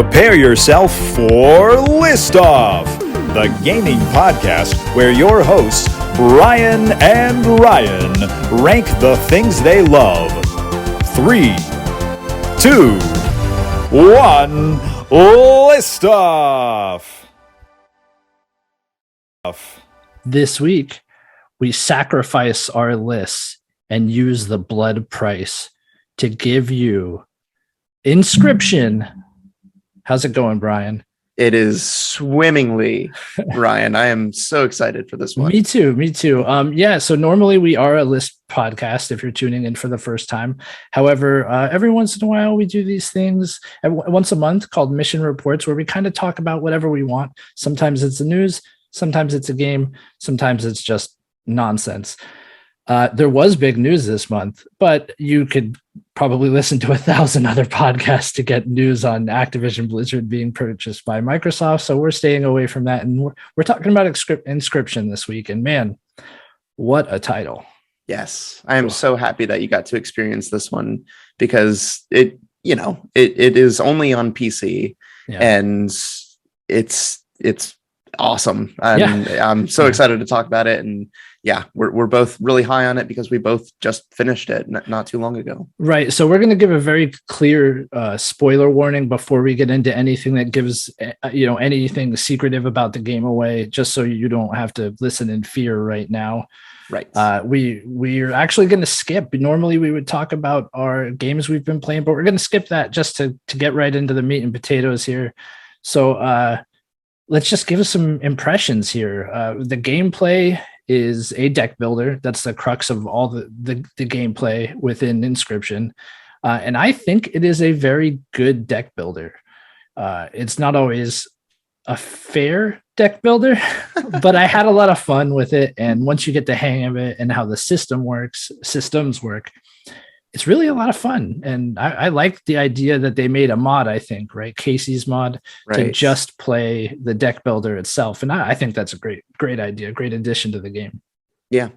Prepare yourself for List Off, the gaming podcast where your hosts, Brian and Ryan, rank the things they love. 3, 2, 1, List Off! This week, we sacrifice our lists and use the blood price to give you Inscryption. How's it going, Brian? It is swimmingly, Ryan. I am so excited for this one. Me too. So normally we are a list podcast if you're tuning in for the first time. However, every once in a while we do these things once a month called Mission Reports, where we kind of talk about whatever we want. Sometimes it's the news, sometimes it's a game, sometimes it's just nonsense. There was big news this month, but you could probably listen to 1,000 other podcasts to get news on Activision Blizzard being purchased by Microsoft. So we're staying away from that. And we're talking about Inscryption this week. And man, what a title. Yes, I am so happy that you got to experience this one because it is only on PC and it's awesome. And I'm so excited to talk about it. And we're both really high on it because we both just finished it not too long ago. Right. So we're going to give a very clear spoiler warning before we get into anything that gives, anything secretive about the game away, just so you don't have to listen in fear right now. Right. We're actually going to skip. Normally we would talk about our games we've been playing, but we're going to skip that just to get right into the meat and potatoes here. So let's just give us some impressions here. The gameplay is a deck builder. That's the crux of all the gameplay within Inscryption. And I think it is a very good deck builder. It's not always a fair deck builder, but I had a lot of fun with it. And once you get the hang of it and how the systems work, it's really a lot of fun. And I like the idea that they made a mod, I think, right? Casey's mod to just play the deck builder itself. And I think that's a great idea, great addition to the game. Yeah,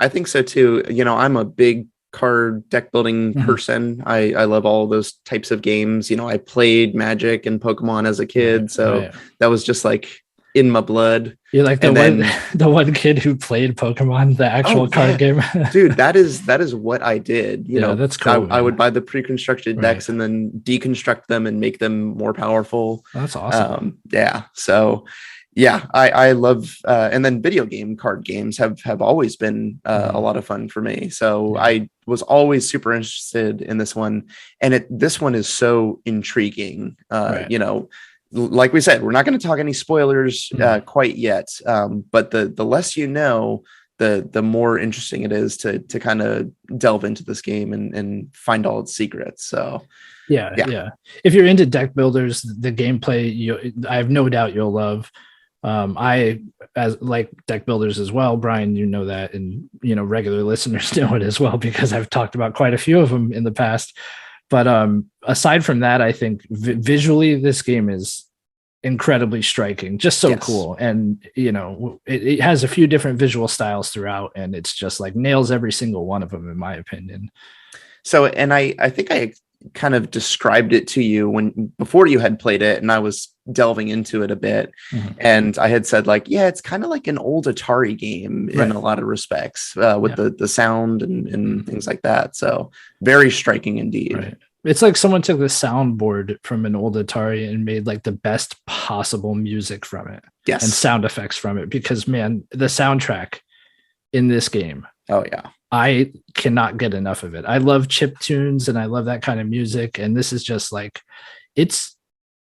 I think so too. I'm a big card deck building person. I love all those types of games. I played Magic and Pokemon as a kid. So that was just like in my blood. You're like the one kid who played Pokemon, the actual card game. Dude, that is what I did. That's cool. I would buy the pre-constructed decks and then deconstruct them and make them more powerful. That's awesome. So I love and then video game card games have always been a lot of fun for me. So I was always super interested in this one, and this one is so intriguing. Like we said, we're not going to talk any spoilers quite yet, but the less you know, the more interesting it is to kind of delve into this game and find all its secrets. So yeah. If you're into deck builders, the gameplay I have no doubt you'll love. I like deck builders as well, Brian. You know that, and regular listeners know it as well because I've talked about quite a few of them in the past. But aside from that, I think visually this game is incredibly striking, just so cool. And, it has a few different visual styles throughout, and it's just like nails every single one of them, in my opinion. So, and I think I kind of described it to you before you had played it, and I was delving into it a bit. And I had said it's kind of like an old Atari game in a lot of respects with the sound and things like that. So very striking indeed. Right. It's like someone took the soundboard from an old Atari and made like the best possible music from it. Yes. And sound effects from it, because man, the soundtrack in this game. Oh yeah. I cannot get enough of it. I love chip tunes and I love that kind of music. And this is just like, it's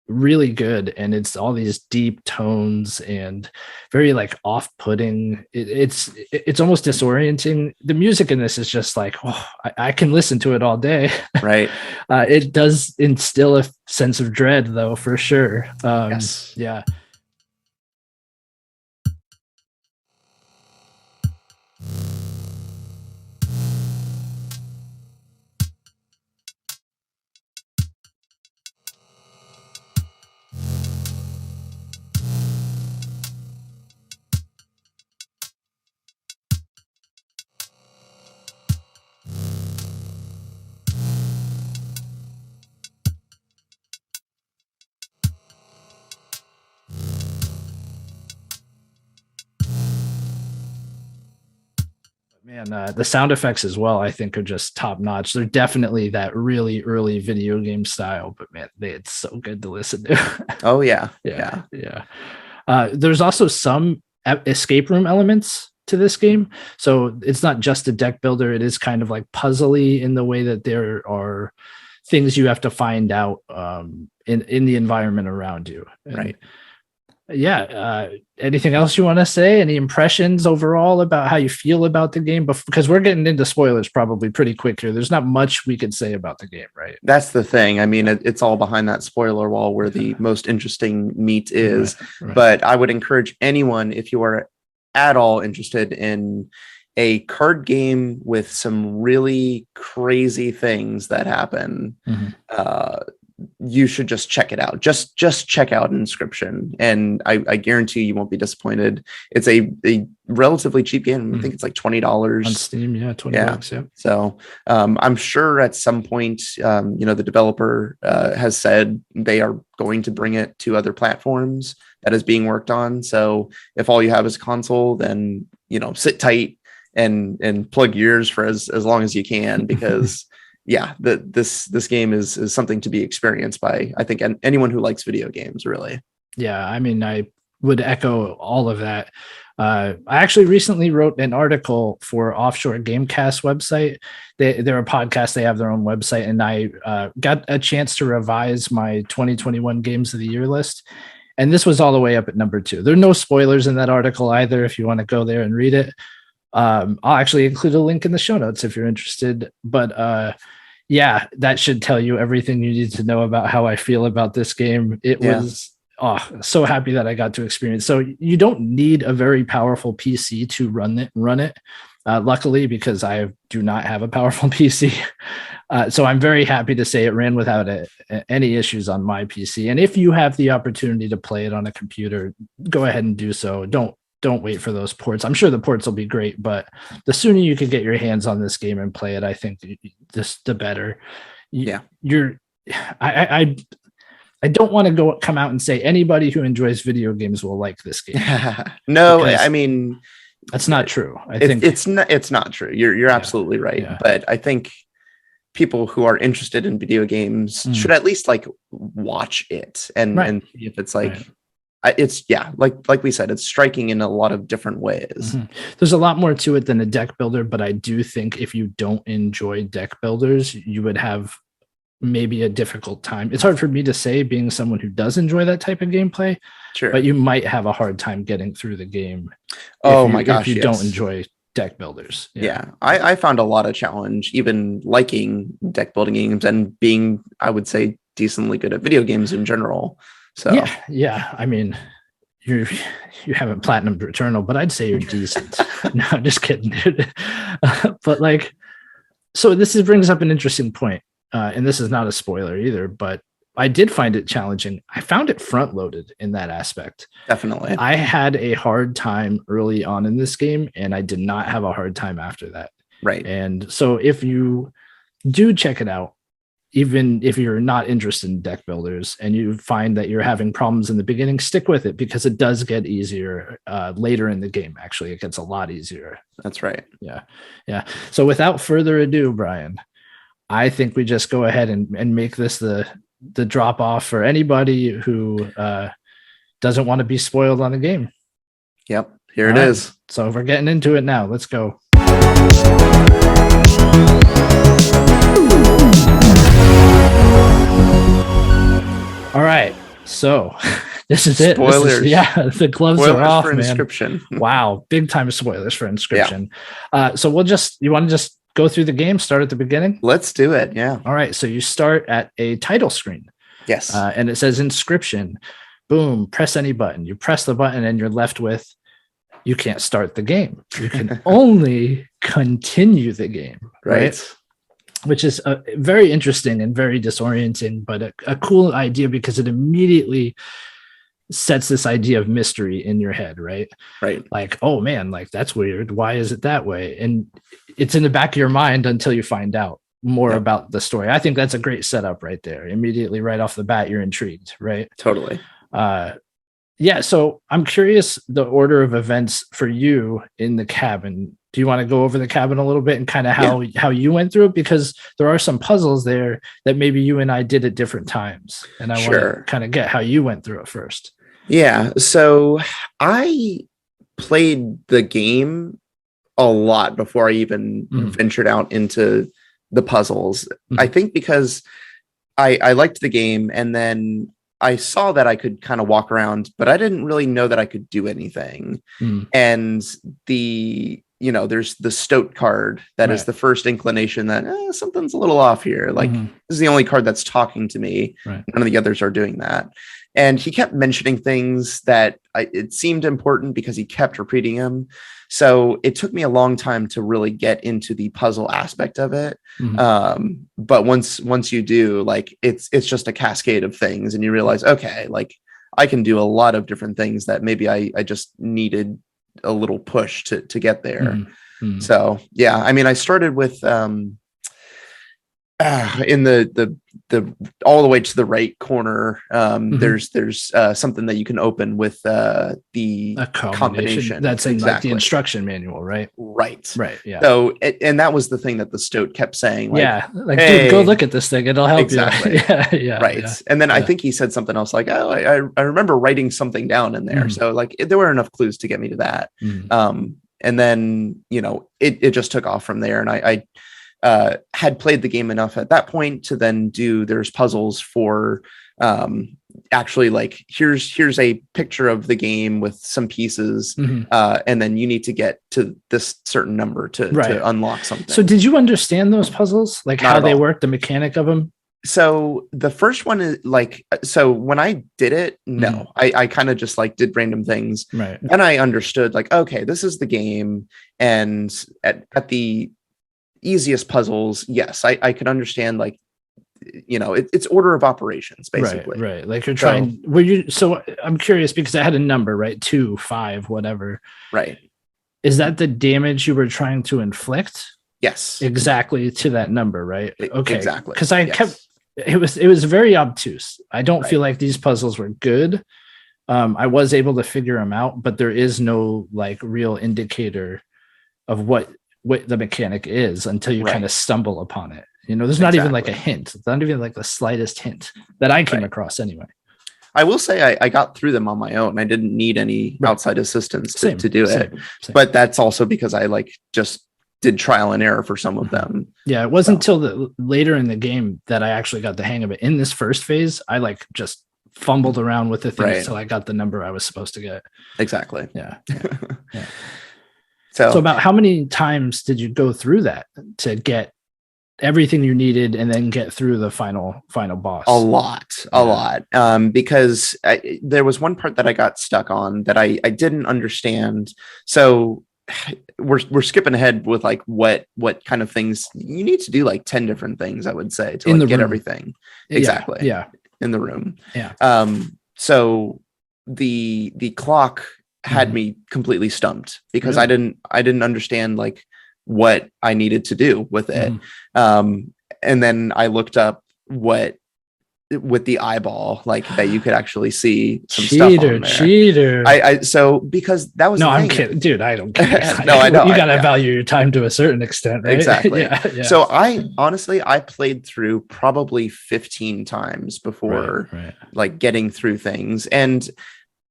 really good. And it's all these deep tones and very like off-putting. It's almost disorienting. The music in this is just like, I can listen to it all day. Right. It does instill a sense of dread though, for sure. Yes. Yeah. Man, the sound effects as well, I think, are just top notch. They're definitely that really early video game style, but man, it's so good to listen to. Oh yeah. Yeah. There's also some escape room elements to this game, so it's not just a deck builder. It is kind of like puzzly in the way that there are things you have to find out in the environment around you. And, right. Yeah. Anything else you want to say? Any impressions overall about how you feel about the game? Because we're getting into spoilers probably pretty quick here. There's not much we could say about the game, right? That's the thing. I mean, it's all behind that spoiler wall where the most interesting meat is. Right. But I would encourage anyone, if you are at all interested in a card game with some really crazy things that happen, you should just check it out. Just check out Inscryption, and I guarantee you won't be disappointed. It's a relatively cheap game. I think it's like $20 on Steam. Yeah, $20. Yeah. So I'm sure at some point, the developer has said they are going to bring it to other platforms that is being worked on. So if all you have is a console, then sit tight and plug your ears for as long as you can, because yeah, this game is something to be experienced by, I think, anyone who likes video games, really. Yeah, I mean, I would echo all of that. I actually recently wrote an article for Offshore Gamecast website. They're a podcast. They have their own website, and I got a chance to revise my 2021 Games of the Year list. And this was all the way up at number 2. There are no spoilers in that article either, if you want to go there and read it. I'll actually include a link in the show notes if you're interested. But yeah, that should tell you everything you need to know about how I feel about this game. It was so happy that I got to experience. So you don't need a very powerful PC to run it. Luckily, because I do not have a powerful PC. So I'm very happy to say it ran without any issues on my PC. And if you have the opportunity to play it on a computer, go ahead and do so. Don't wait for those ports. I'm sure the ports will be great, but the sooner you can get your hands on this game and play it, I think the better. I don't want to come out and say anybody who enjoys video games will like this game. No, I mean, that's not true. I think it's not true. You're absolutely right. Yeah. But I think people who are interested in video games should at least watch it and see if it's it's like we said, it's striking in a lot of different ways. There's a lot more to it than a deck builder, but I do think if you don't enjoy deck builders, you would have maybe a difficult time. It's hard for me to say, being someone who does enjoy that type of gameplay. Sure. But you might have a hard time getting through the game if you don't enjoy deck builders. I found a lot of challenge even liking deck building games and being, I would say, decently good at video games in general. So yeah. I mean, you haven't platinumed Returnal, but I'd say you're decent. No, I'm just kidding, dude. But so this brings up an interesting point, and this is not a spoiler either. But I did find it challenging. I found it front loaded in that aspect. Definitely, I had a hard time early on in this game, and I did not have a hard time after that. Right. And so if you do check it out, even if you're not interested in deck builders and you find that you're having problems in the beginning, stick with it, because it does get easier later in the game. Actually, it gets a lot easier. That's right. Yeah. So without further ado, Brian, I think we just go ahead and make this the drop off for anybody who doesn't want to be spoiled on the game. Yep. Here it is. So we're getting into it now. Let's go. All right, so this is it. Spoilers. The gloves are off, for man. Inscryption. Wow, big time spoilers for Inscryption. Yeah. So you want to just go through the game, start at the beginning? Let's do it, yeah. All right, so you start at a title screen. Yes. And it says Inscryption. Boom, press any button. You press the button and you're left with, you can't start the game. You can only continue the game, right? Which is very interesting and very disorienting, but a cool idea, because it immediately sets this idea of mystery in your head, right? Right. Like, oh man, that's weird. Why is it that way? And it's in the back of your mind until you find out more about the story. I think that's a great setup right there. Immediately, right off the bat, you're intrigued, right? Totally. So I'm curious the order of events for you in the cabin. do you want to go over the cabin a little bit and kind of how you went through it? Because there are some puzzles there that maybe you and I did at different times. And I want to kind of get how you went through it first. Yeah. So I played the game a lot before I even ventured out into the puzzles. I think because I liked the game, and then I saw that I could kind of walk around, but I didn't really know that I could do anything. And there's the stoat card that is the first inclination that something's a little off here. Like this is the only card that's talking to me. None of the others are doing that. And he kept mentioning things that it seemed important because he kept repeating them. So it took me a long time to really get into the puzzle aspect of it. But once you do, like, it's just a cascade of things, and you realize, okay, like I can do a lot of different things that maybe I just needed a little push to get there. So yeah, I mean, I started with in the all the way to the right corner, there's something that you can open with the combination that's in like the instruction manual, right? Yeah. So and that was the thing that the stoat kept saying, like, hey, dude, go look at this thing, it'll help you. And then I think he said something else like, oh, I remember writing something down in there. So like there were enough clues to get me to that. And then it just took off from there, and I had played the game enough at that point to then there's puzzles for actually, like, here's a picture of the game with some pieces, and then you need to get to this certain number to unlock something. So did you understand those puzzles, like how they work, the mechanic of them? So the first one is like, so when I did it, no, I kind of just like did random things. And I understood, like, okay, this is the game. And at the easiest puzzles, yes, I could understand, like, it's order of operations, basically. Right. Like you're trying, so I'm curious because I had a number, right? 2, 5, whatever. Right. Is that the damage you were trying to inflict? Yes. Exactly, to that number, right? Okay. Exactly. Because it was very obtuse. I don't feel like these puzzles were good. I was able to figure them out, but there is no like real indicator of what the mechanic is until you kind of stumble upon it. There's not even like a hint. It's not even like the slightest hint that I came across anyway. I will say I got through them on my own. I didn't need any outside assistance to do it. Same. But that's also because I like just did trial and error for some of them. Yeah, it wasn't until later in the game that I actually got the hang of it. In this first phase, I like just fumbled around with the things until I got the number I was supposed to get. Exactly. Yeah. So about how many times did you go through that to get everything you needed and then get through the final boss? A lot. Because there was one part that I got stuck on that I didn't understand. So we're skipping ahead with like what kind of things you need to do, like 10 different things, I would say, to like get everything. Exactly. Yeah. In the room. Yeah. So the clock had me completely stumped because I didn't understand like what I needed to do with it. And then I looked up what with the eyeball, like that you could actually see some stuff on there. Cheater. So because that was I'm kidding, dude. I don't care. No, I know. You gotta value your time to a certain extent, right? Exactly. So I honestly played through probably 15 times before like getting through things. And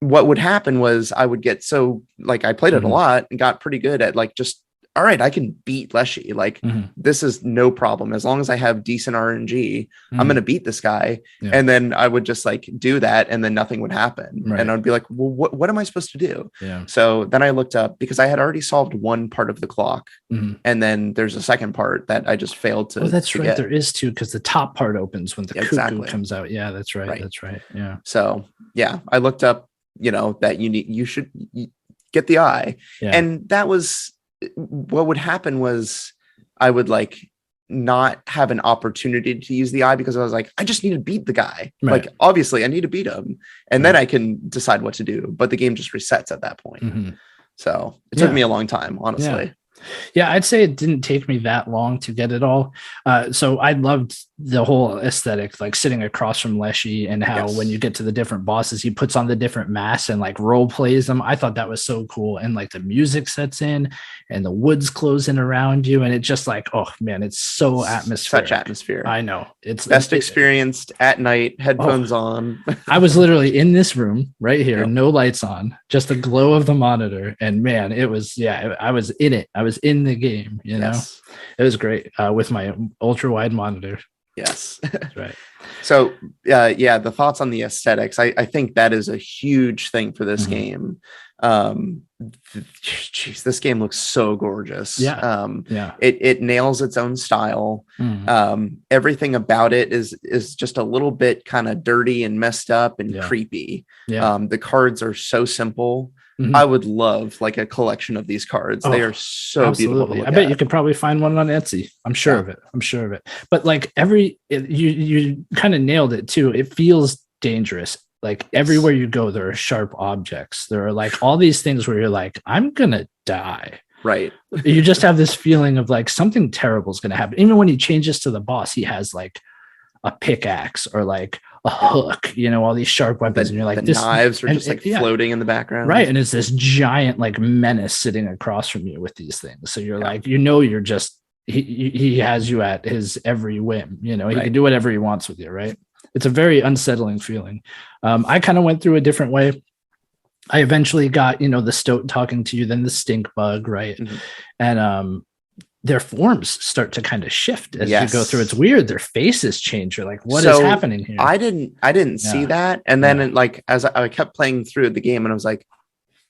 what would happen was I would get I played it a lot and got pretty good at like just, all right, I can beat Leshy. Like this is no problem. As long as I have decent RNG, I'm going to beat this guy. Yeah. And then I would just like do that and then nothing would happen. Right. And I'd be like, well, what am I supposed to do? Yeah. So then I looked up because I had already solved one part of the clock. And then there's a second part that I just failed to. Oh, that's right. There is too, because the top part opens when the cuckoo comes out. Yeah, that's right. That's right. Yeah. So yeah, I looked up, that you should get the eye. Yeah. And that was what would happen was I would like not have an opportunity to use the eye because I was like, I just need to beat the guy. Like, obviously I need to beat him and then I can decide what to do. But the game just resets at that point. So it took me a long time, honestly. Yeah, I'd say it didn't take me that long to get it all. So I loved the whole aesthetic, like sitting across from Leshy, and how Yes. when you get to the different bosses, he puts on the different masks and like role plays them. I thought that was so cool. And like the music sets in and the woods close in around you. And it just like, oh man, it's so atmospheric. Such atmosphere. I know. It's best experienced at night, headphones on. I was literally in this room right here, Yep. no lights on, just the glow of the monitor. And man, it was, yeah, I was in it. I was in the game, you know. Yes. It was great with my ultra wide monitor. Yes. That's right. So yeah, the thoughts on the aesthetics. I think that is a huge thing for this game. Geez, this game looks so gorgeous. Yeah. It nails its own style. Everything about it is just a little bit kind of dirty and messed up and creepy. The cards are so simple. I would love like a collection of these cards. They are so beautiful to look I bet at. you could probably find one on Etsy. I'm sure of it. But like you kind of nailed it too. It feels dangerous. Like everywhere you go, there are sharp objects. There are like all these things where you're like, I'm gonna die. Right. You just have this feeling of like something terrible is gonna happen. Even when he changes to the boss, he has like a pickaxe or like a hook, you know, all these sharp weapons, and you're like, the this knives are just like floating in the background, right? And it's this giant like menace sitting across from you with these things. So you're like, you know, you're just he has you at his every whim. You know, he can do whatever he wants with you, right? It's a very unsettling feeling. I kind of went through a different way. I eventually got, you know, the stoat talking to you, then the stink bug, right? And their forms start to kind of shift as you go through. It's weird. Their faces change. You're like, what is happening here? I didn't see that. And then like, as I kept playing through the game and I was like,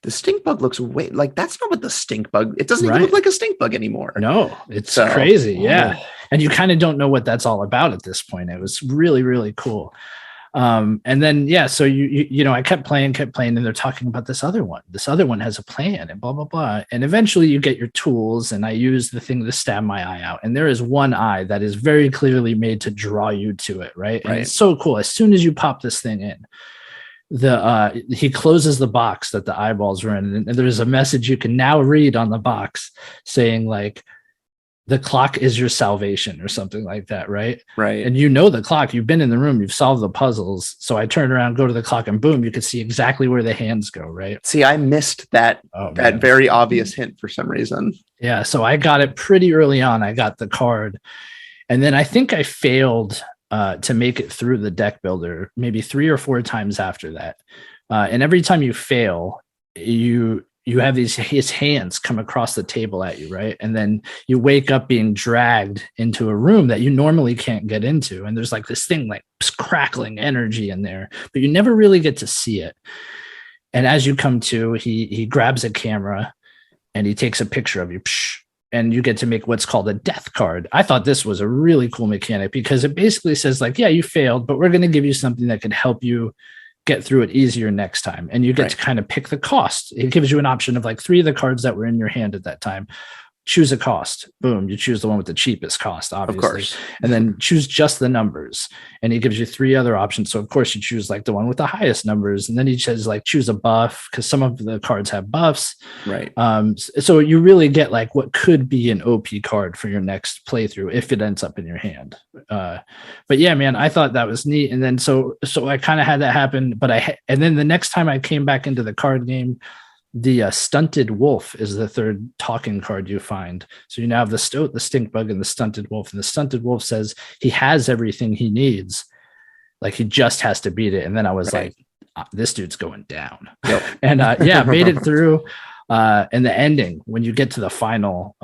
the stink bug looks like, that's not what the stink bug, it doesn't even look like a stink bug anymore. No, it's crazy. Yeah. And you kind of don't know what that's all about at this point. It was really, really cool. And then, so you know, I kept playing, and they're talking about this other one. This other one has a plan and blah, blah, blah. And eventually you get your tools, and I use the thing to stab my eye out. And there is one eye that is very clearly made to draw you to it. Right. And it's so cool. As soon as you pop this thing in, he closes the box that the eyeballs are in. And there's a message you can now read on the box saying like, the clock is your salvation or something like that, right? Right. And you know the clock, you've been in the room, you've solved the puzzles. So I turn around, go to the clock, and boom, you can see exactly where the hands go, right? See, I missed that very obvious hint for some reason. Yeah, so I got it pretty early on. I got the card. And then I think I failed to make it through the deck builder maybe 3 or 4 times after that. And every time you fail, you have his hands come across the table at you, right? And then you wake up being dragged into a room that you normally can't get into. And there's like this thing like crackling energy in there, but you never really get to see it. And as you come to, he grabs a camera and he takes a picture of you, and you get to make what's called a death card. I thought this was a really cool mechanic because it basically says like, yeah, you failed, but we're going to give you something that can help you get through it easier next time. And you get to kind of pick the cost. It gives you an option of like 3 of the cards that were in your hand at that time. Choose a cost. Boom. You choose the one with the cheapest cost, obviously. Of course. And then choose just the numbers. And he gives you 3 other options. So of course you choose like the one with the highest numbers. And then he says like choose a buff because some of the cards have buffs. Right. So you really get like what could be an OP card for your next playthrough if it ends up in your hand. But yeah, man, I thought that was neat. And then so I kind of had that happen. But and then the next time I came back into the card game, the Stunted Wolf is the 3rd talking card you find. So you now have the stoat, the stink bug, and the Stunted Wolf. And the Stunted Wolf says he has everything he needs. Like he just has to beat it. And then I was like, this dude's going down. Yep. And made it through. And the ending, when you get to the final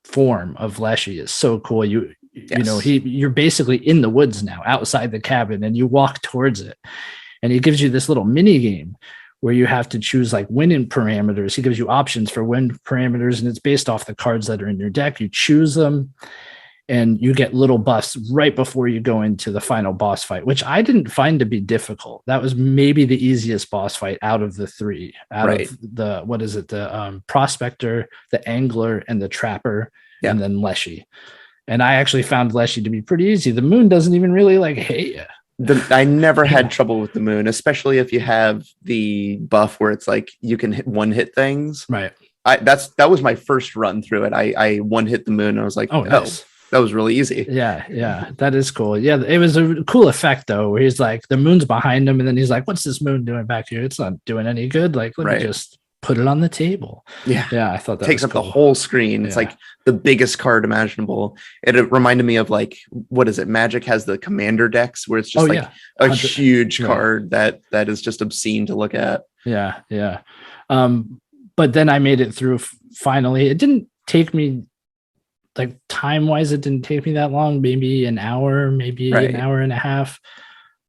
form of Leshy, is so cool. You know, you're basically in the woods now, outside the cabin, and you walk towards it. And he gives you this little mini game where you have to choose like win parameters. He gives you options for win parameters, and it's based off the cards that are in your deck. You choose them, and you get little buffs right before you go into the final boss fight, which I didn't find to be difficult. That was maybe the easiest boss fight out of the 3. Out of the, what is it? The prospector, the angler, and the trapper, and then Leshy. And I actually found Leshy to be pretty easy. The moon doesn't even really like hate you. I never had trouble with the moon, especially if you have the buff where it's like you can one hit things. Right. that was my first run through it. I one hit the moon and I was like, Oh, nice. that was really easy. Yeah, that is cool. Yeah, it was a cool effect though, where he's like, the moon's behind him, and then he's like, "What's this moon doing back here? It's not doing any good. Like, let me just put it on the table." Yeah, I thought that takes was up cool. the whole screen. It's like the biggest card imaginable. It reminded me of like, what is it? Magic has the commander decks where it's just a huge card that is just obscene to look at. Yeah. But then I made it through finally. It didn't take me, like, time wise, it didn't take me that long, maybe an hour, maybe an hour and a half.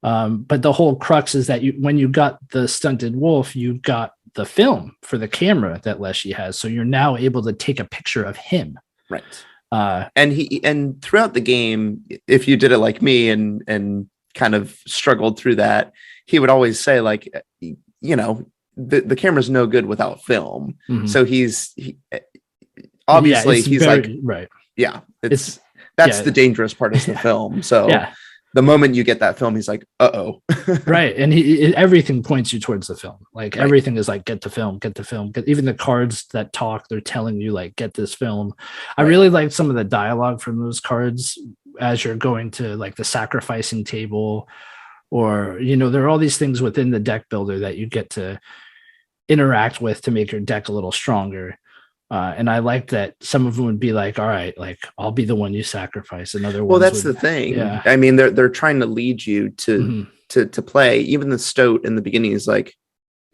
But the whole crux is that when you got the Stunted Wolf, you got the film for the camera that Leshy has. So you're now able to take a picture of him. Right. And throughout the game, if you did it like me and kind of struggled through that, he would always say, like, the camera's no good without film. Mm-hmm. So he's very, right. Yeah. That's the dangerous part is the film. So the moment you get that film, he's like, uh-oh. Right. And everything points you towards the film. Like everything is like, get the film. Even the cards that talk, they're telling you, like, get this film. I really like some of the dialogue from those cards as you're going to, like, the sacrificing table, or, there are all these things within the deck builder that you get to interact with to make your deck a little stronger. And I like that some of them would be like, all right, like, I'll be the one you sacrifice. Another one. Well, that's the thing. Yeah. I mean, they're trying to lead you to play. Even the Stoat in the beginning is like,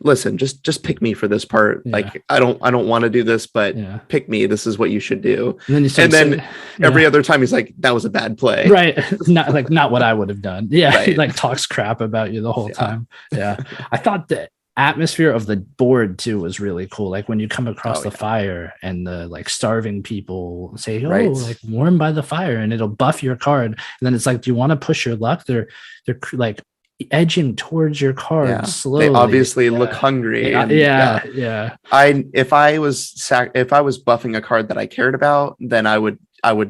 listen, just pick me for this part. Yeah. Like, I don't want to do this, but pick me. This is what you should do. And then every other time he's like, that was a bad play. Right. Not what I would have done. Yeah. Right. He like talks crap about you the whole time. Yeah. I thought that atmosphere of the board too was really cool. Like when you come across the fire and the, like, starving people say, like, warm by the fire, and it'll buff your card. And then it's like, do you want to push your luck? They're like edging towards your card slowly. They obviously look hungry. If I was buffing a card that I cared about, then I would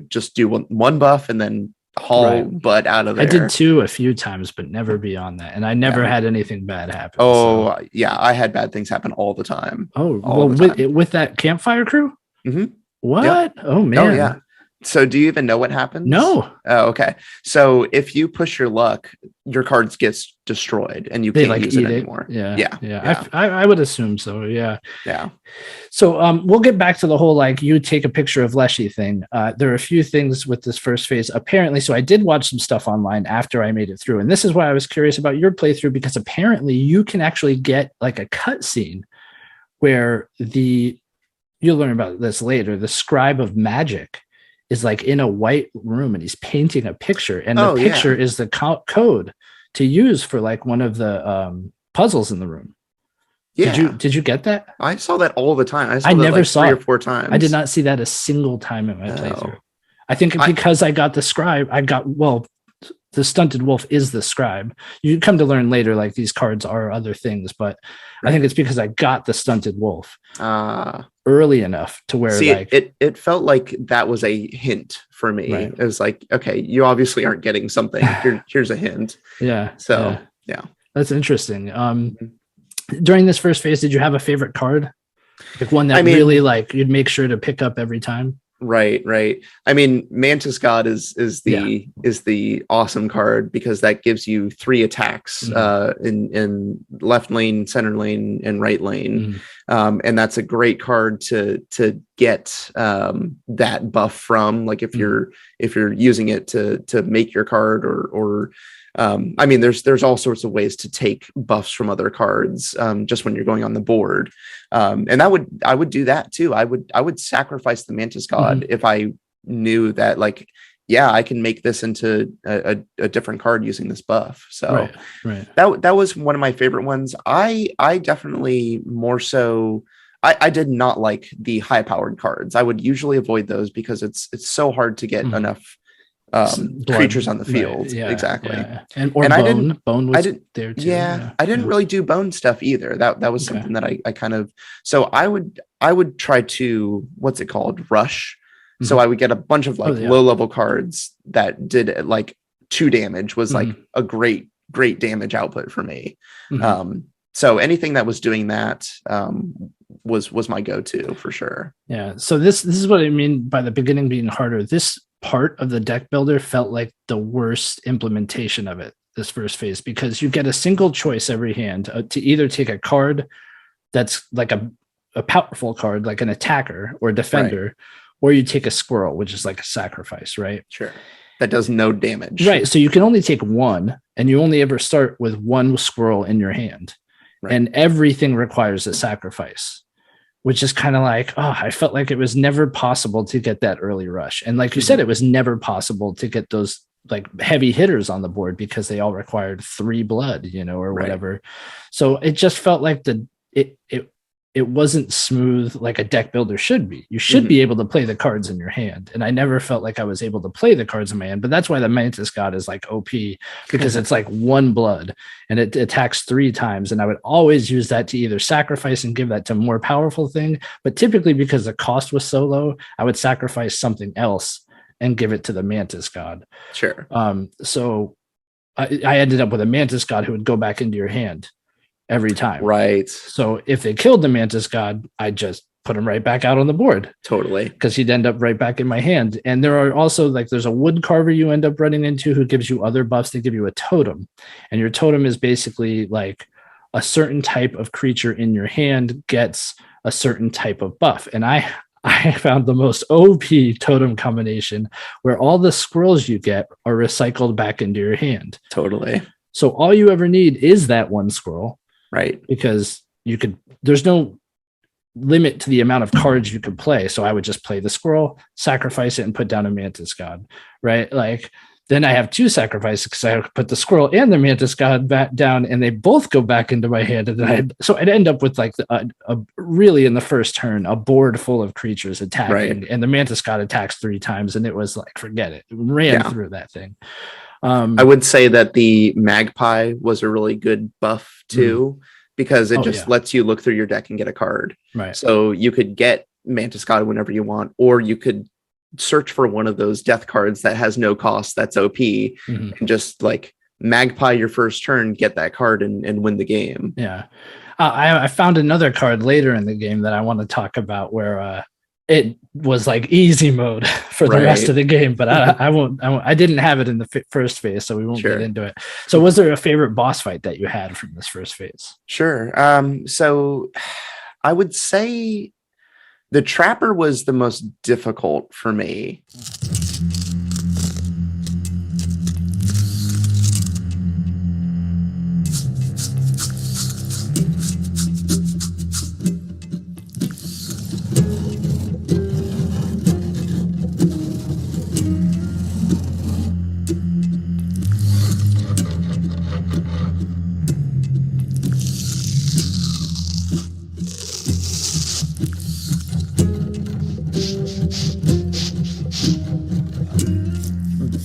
just do one buff and then haul butt out of there. I did too a few times, but never beyond that. And I never had anything bad happen. I had bad things happen all the time. With that campfire crew? Mm-hmm. What? Yep. Oh man. Oh yeah. So do you even know what happens? No. Oh, okay. So if you push your luck, your cards gets destroyed and you can't use it anymore. Yeah. I would assume so. Yeah. Yeah. So we'll get back to the whole, like, you take a picture of Leshy thing. There are a few things with this first phase, apparently. So I did watch some stuff online after I made it through. And this is why I was curious about your playthrough, because apparently you can actually get, like, a cut scene where you'll learn about this later, the scribe of magic is, like, in a white room and he's painting a picture, and the picture is the code to use for, like, one of the puzzles in the room. Yeah. Did you get that? I saw that all the time. I never saw 3 or 4 times. I did not see that a single time in my playthrough. I think because I got the scribe, the Stunted Wolf is the scribe. You come to learn later, like, these cards are other things, but I think it's because I got the Stunted Wolf early enough to where, it felt like that was a hint for me. Right. It was like, okay, you obviously aren't getting something. Here's a hint. Yeah. So yeah. That's interesting. During this first phase, did you have a favorite card? Like one that really, like, you'd make sure to pick up every time? Right. I mean, Mantis God is the awesome card, because that gives you 3 attacks in left lane, center lane, and right lane. And that's a great card to get that buff from, like, if you're using it to make your card or I mean, there's all sorts of ways to take buffs from other cards, just when you're going on the board. And I would do that too. I would sacrifice the Mantis God if I knew that, like, I can make this into a different card using this buff. So that was one of my favorite ones. I definitely more so, I did not like the high powered cards. I would usually avoid those because it's so hard to get enough creatures on the field. Right. Yeah, exactly. Yeah. And bone was there too. I didn't really do bone stuff either. That was something that I kind of, so I would try to, what's it called, rush. So I would get a bunch of, like, low level cards that did, like, 2 damage was like a great damage output for me. So anything that was doing that was my go-to for sure. Yeah. So this is what I mean by the beginning being harder. This part of the deck builder felt like the worst implementation of it, this first phase, because you get a single choice every hand to either take a card that's like a powerful card, like an attacker or a defender, or you take a squirrel, which is like a sacrifice, right? Sure. That does no damage. Right. So you can only take one, and you only ever start with one squirrel in your hand. Right. And everything requires a sacrifice, which is kind of like, I felt like it was never possible to get that early rush. And like you said, it was never possible to get those like heavy hitters on the board because they all required 3 blood, or whatever. So it just felt like it wasn't smooth like a deck builder should be. You should be able to play the cards in your hand. And I never felt like I was able to play the cards in my hand, but that's why the Mantis God is like OP, because it's like 1 blood and it attacks 3 times. And I would always use that to either sacrifice and give that to a more powerful thing. But typically because the cost was so low, I would sacrifice something else and give it to the Mantis God. Sure. So I ended up with a Mantis God who would go back into your hand every time. Right. So if they killed the Mantis God, I just put him right back out on the board. Totally. Because he'd end up right back in my hand. And there are also there's a wood carver you end up running into who gives you other buffs. They give you a totem. And your totem is basically like a certain type of creature in your hand gets a certain type of buff. And I found the most OP totem combination where all the squirrels you get are recycled back into your hand. Totally. So all you ever need is that one squirrel. Right. Because there's no limit to the amount of cards you could play. So I would just play the squirrel, sacrifice it, and put down a Mantis God. Right. Like then I have 2 sacrifices because I put the squirrel and the Mantis God back down and they both go back into my hand. And then so I'd end up with like a really in the first turn, a board full of creatures attacking. Right. And the Mantis God attacks 3 times. And it was like, forget it. Ran through that thing. I would say that the Magpie was a really good buff too, because it just lets you look through your deck and get a card. Right. So you could get Mantis God whenever you want, or you could search for one of those death cards that has no cost, that's OP, and just like Magpie your first turn, get that card and win the game. Yeah. I found another card later in the game that I want to talk about where it was like easy mode for the rest of the game, but I didn't have it in the first phase, so we won't get into it. So was there a favorite boss fight that you had from this first phase? Sure. So I would say the Trapper was the most difficult for me.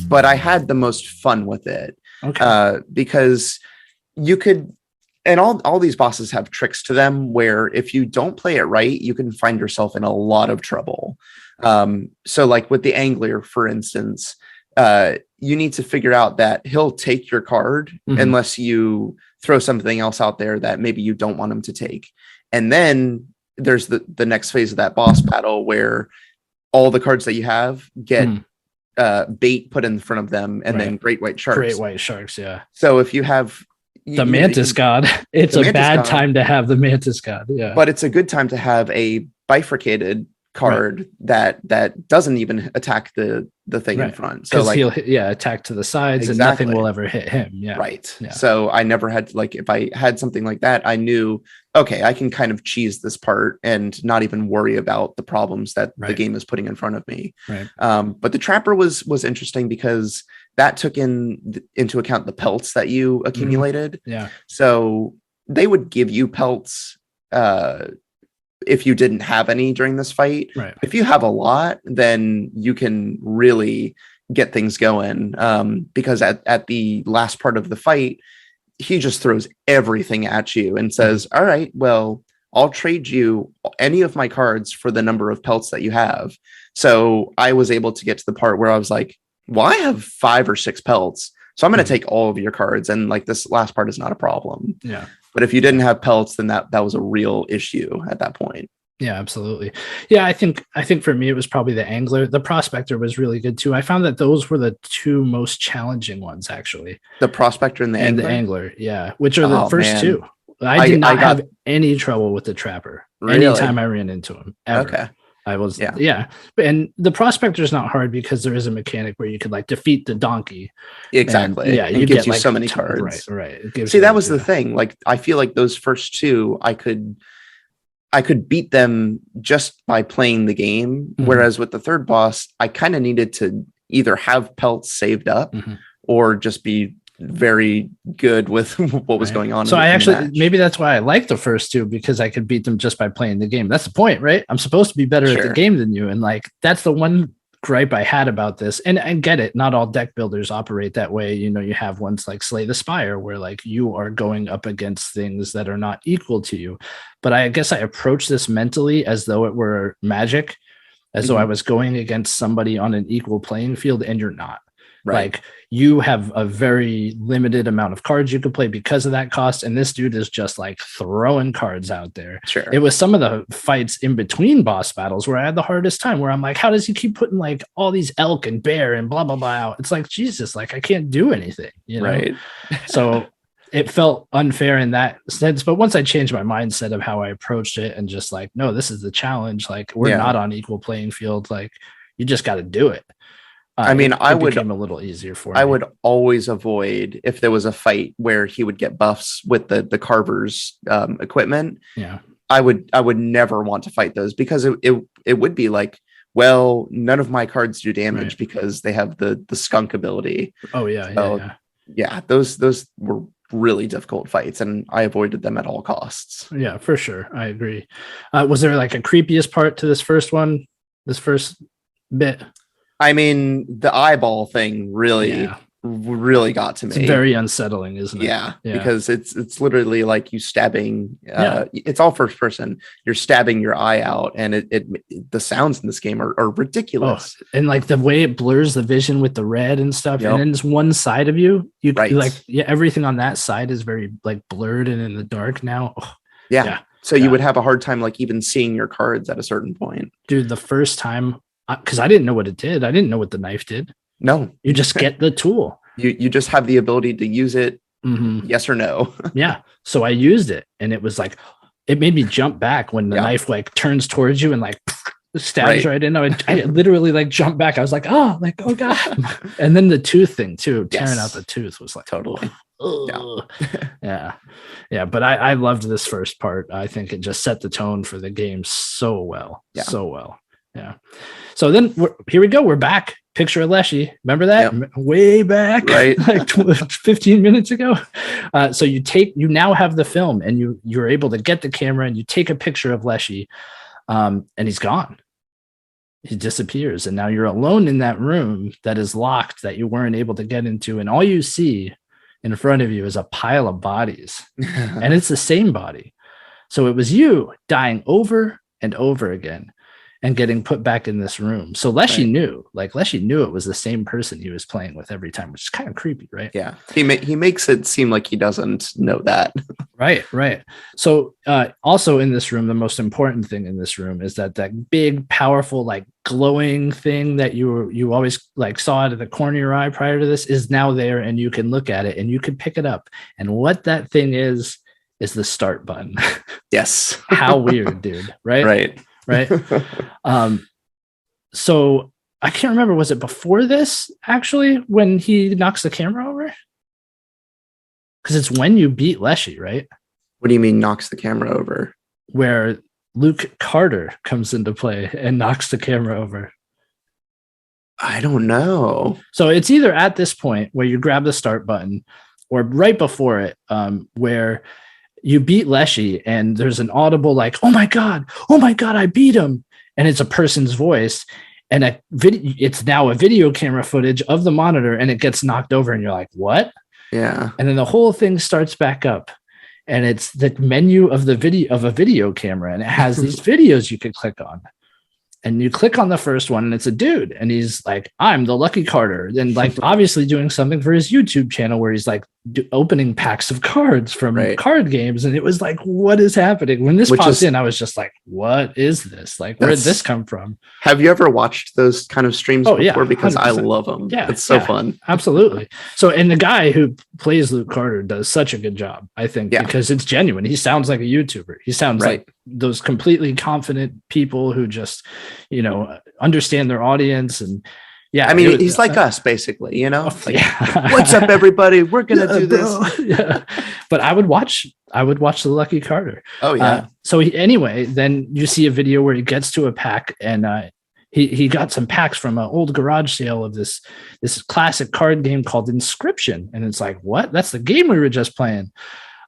But I had the most fun with it because you could, and all these bosses have tricks to them where if you don't play it right, you can find yourself in a lot of trouble. So like with the Angler, for instance, you need to figure out that he'll take your card unless you throw something else out there that maybe you don't want him to take. And then there's the next phase of that boss battle where all the cards that you have get bait put in front of them, and then great white sharks. Yeah. So if you have the Mantis God, it's a bad time to have the Mantis God. Yeah. But it's a good time to have a bifurcated card that doesn't even attack the thing in front. So like he'll attack to the sides and nothing will ever hit him. Yeah. Right. Yeah. So I never had to, like, if I had something like that, I knew, okay, I can kind of cheese this part and not even worry about the problems that the game is putting in front of me. Right. But the Trapper was interesting because that took into account the pelts that you accumulated. Yeah. So they would give you pelts if you didn't have any during this fight. Right. If you have a lot, then you can really get things going. Because at the last part of the fight, he just throws everything at you and says, all right, well, I'll trade you any of my cards for the number of pelts that you have. So I was able to get to the part where I was like, well, I have 5 or 6 pelts, so I'm going to take all of your cards. And like this last part is not a problem. Yeah. But if you didn't have pelts, then that was a real issue at that point. Yeah, absolutely. Yeah, I think for me it was probably the angler. The prospector was really good too. I found that those were the two most challenging ones, actually. The prospector and the angler. Yeah, which are the first two. I did not have any trouble with the trapper. Really? Anytime I ran into him, ever. Okay. I was, yeah. And the prospector is not hard because there is a mechanic where you could like defeat the donkey. Exactly. And, it gives you so many cards. Right. See, that was the thing. Like, I feel like those first two, I could beat them just by playing the game. Mm-hmm. Whereas with the third boss, I kind of needed to either have pelts saved up or just be very good with what was going on. So I actually, maybe that's why I like the first two, because I could beat them just by playing the game. That's the point, right? I'm supposed to be better at the game than you. And like, that's the one gripe I had about this. And I get it. Not all deck builders operate that way. You know, you have ones like Slay the Spire where like you are going up against things that are not equal to you. But I guess I approach this mentally as though it were Magic, as though I was going against somebody on an equal playing field, and you're not. Right. Like, you have a very limited amount of cards you could play because of that cost. And this dude is just like throwing cards out there. Sure. It was some of the fights in between boss battles where I had the hardest time, where I'm like, how does he keep putting like all these elk and bear and blah, blah, blah out? It's like, Jesus, like I can't do anything, you know? Right. So it felt unfair in that sense. But once I changed my mindset of how I approached it and just like, no, this is the challenge. Like, we're not on equal playing field. Like, you just got to do it. I mean, it became a little easier for me. I would always avoid if there was a fight where he would get buffs with the carver's equipment. Yeah, I would never want to fight those, because it would be like, well, none of my cards do damage because they have the skunk ability. Oh yeah, so, yeah. Those were really difficult fights, and I avoided them at all costs. Yeah, for sure, I agree. Was there like a creepiest part to this first bit? I mean, the eyeball thing really got to me. It's very unsettling, isn't it? Yeah, because it's literally like you stabbing. It's all first person. You're stabbing your eye out, and the sounds in this game are ridiculous. Oh, and like the way it blurs the vision with the red and stuff, and then it's one side of you. Everything on that side is very like blurred and in the dark now. Oh, yeah. So you would have a hard time like even seeing your cards at a certain point. Dude, the first time, because I didn't know what it did. I didn't know what the knife did. No. You just get the tool. You just have the ability to use it, yes or no. Yeah. So I used it, and it was like, it made me jump back when the knife like turns towards you and like stabs right in. I literally like jumped back. I was like, oh God. And then the tooth thing too, tearing out the tooth was like, totally. Yeah. But I loved this first part. I think it just set the tone for the game so well. Yeah. So then here we go. We're back. Picture of Leshy. Remember that? Yep. Way back, right? Like 15 minutes ago. So you now have the film, and you're able to get the camera and you take a picture of Leshy, and he's gone. He disappears. And now you're alone in that room that is locked, that you weren't able to get into. And all you see in front of you is a pile of bodies, and it's the same body. So it was you dying over and over again and getting put back in this room. So Leshy knew it was the same person he was playing with every time, which is kind of creepy, right? Yeah. He makes it seem like he doesn't know that. Right. So also in this room, the most important thing in this room is that big, powerful, like glowing thing that you always like saw out of the corner of your eye prior to this is now there, and you can look at it and you can pick it up. And what that thing is the start button. Yes. How weird, dude. Right. So I can't remember, was it before this actually when he knocks the camera over? Because it's when you beat Leshy, right? What do you mean knocks the camera over? Where Luke Carter comes into play and knocks the camera over. I don't know. So it's either at this point where you grab the start button, or right before it, where you beat Leshy and there's an audible like, oh my God, I beat him. And it's a person's voice, and it's now a video camera footage of the monitor, and it gets knocked over and you're like, what? Yeah. And then the whole thing starts back up, and it's the menu of a video camera, and it has these videos you could click on. And you click on the first one, and it's a dude, and he's like, I'm the Lucky Carter. Then like obviously doing something for his YouTube channel where he's like opening packs of cards from Right. card games, and it was like, what is happening? When this Which popped is- in, I was just like, what is this? Like, where did That's- this come from? Have you ever watched those kind of streams Oh, yeah, before? Because I 100%. love them. Yeah, It's so yeah. fun. Absolutely. So, and the guy who plays Luke Carter does such a good job, I think, Yeah. because it's genuine. He sounds like a YouTuber. He sounds Right. like those completely confident people who just, understand their audience. And yeah, I mean, he's like us, basically, you know? Like, yeah. what's up, everybody? We're going to do this. bro. Yeah. But I would watch the Lucky Carter. Oh, yeah. So anyway, then you see a video where he gets to a pack, and he got some packs from an old garage sale of this classic card game called Inscryption. And it's like, what? That's the game we were just playing.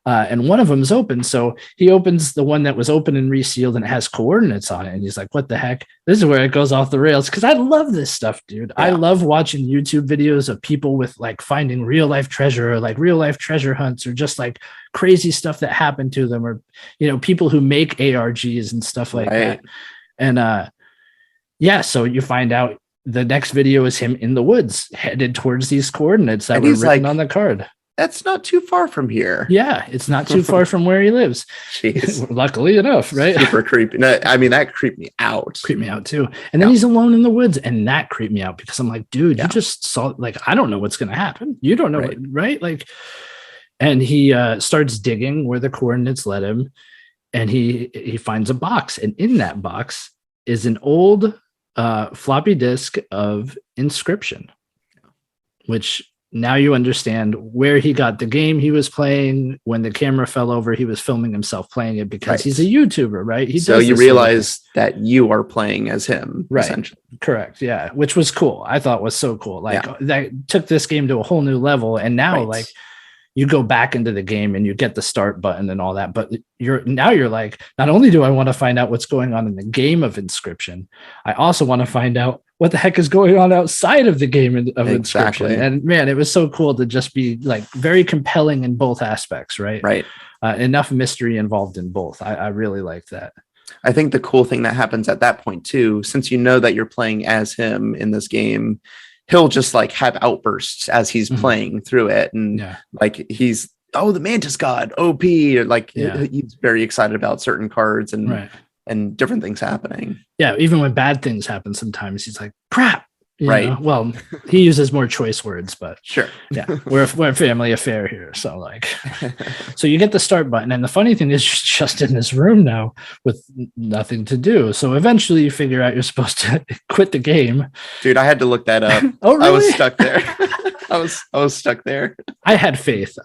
And one of them is open. So he opens the one that was open and resealed, and it has coordinates on it. And he's like, what the heck? This is where it goes off the rails. Cause I love this stuff, dude. Yeah. I love watching YouTube videos of people with like finding real life treasure, or like real life treasure hunts, or just like crazy stuff that happened to them, or, people who make ARGs and stuff like that. And, so you find out the next video is him in the woods headed towards these coordinates that were written on the card. That's not too far from here. Yeah, it's not too far from where he lives. Jeez. Luckily enough, right? Super creepy. No, I mean, that creeped me out. Creeped me out too. And then he's alone in the woods, and that creeped me out because I'm like, dude, you just saw, like, I don't know what's going to happen. You don't know, right? Like, and he starts digging where the coordinates led him, and he finds a box, and in that box is an old floppy disk of Inscryption, which now you understand where he got the game he was playing. When the camera fell over, he was filming himself playing it because he's a YouTuber, right? So you realize that you are playing as him, right? Essentially. Correct. Yeah. Which was cool. I thought was so cool. Like that took this game to a whole new level. And now like you go back into the game and you get the start button and all that, but you're like, not only do I want to find out what's going on in the game of Inscryption, I also want to find out what the heck is going on outside of the game of Inscryption. And man, it was so cool to just be like very compelling in both aspects, right? Right. Enough mystery involved in both. I really like that. I think the cool thing that happens at that point too, since you know that you're playing as him in this game, he'll just like have outbursts as he's playing through it. And like he's, the Mantis God, OP, or like he's very excited about certain cards and different things happening. Yeah. Even when bad things happen, sometimes he's like, crap. You know? Well, he uses more choice words, but yeah, we're a family affair here. So like, so you get the start button, and the funny thing is you're just in this room now with nothing to do. So eventually you figure out you're supposed to quit the game. Dude, I had to look that up. Oh, really? I was stuck there. I was stuck there. I had faith.